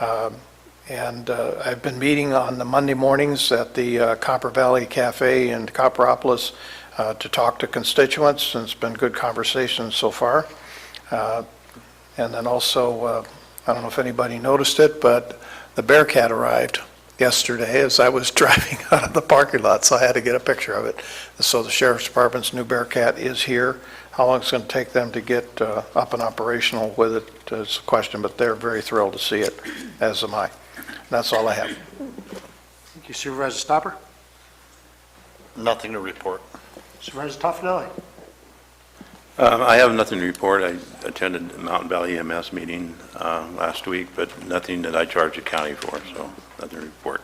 Speaker 3: I've been meeting on the Monday mornings at the Copper Valley Cafe in Copperopolis to talk to constituents, and it's been good conversations so far. And then also, I don't know if anybody noticed it, but the Bearcat arrived yesterday as I was driving out of the parking lot, so I had to get a picture of it. So the Sheriff's Department's new Bearcat is here. How long it's going to take them to get up and operational with it is a question, but they're very thrilled to see it, as am I. That's all I have.
Speaker 1: Thank you, Supervisor Stopper.
Speaker 15: Nothing to report.
Speaker 1: Supervisor Toffenelli.
Speaker 5: I have nothing to report. I attended the Mountain Valley EMS meeting last week, but nothing that I charge the county for, so nothing to report.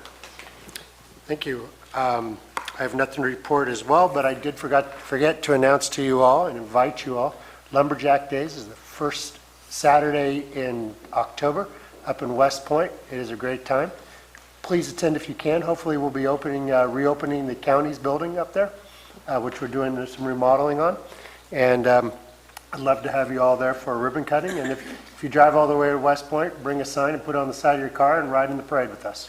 Speaker 1: Thank you. I have nothing to report as well, but I did forget to announce to you all and invite you all. Lumberjack Days is the first Saturday in October up in West Point. It is a great time. Please attend if you can. Hopefully we'll be reopening the county's building up there, which we're doing some remodeling on. And I'd love to have you all there for a ribbon cutting. And if you drive all the way to West Point, bring a sign and put it on the side of your car and ride in the parade with us.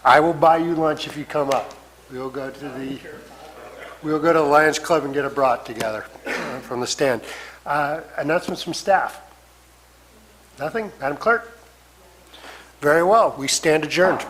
Speaker 1: I will buy you lunch if you come up. We'll go to the Lions Club and get a brat together from the stand. Announcements from staff. Nothing? Madam Clerk? Very well. We stand adjourned.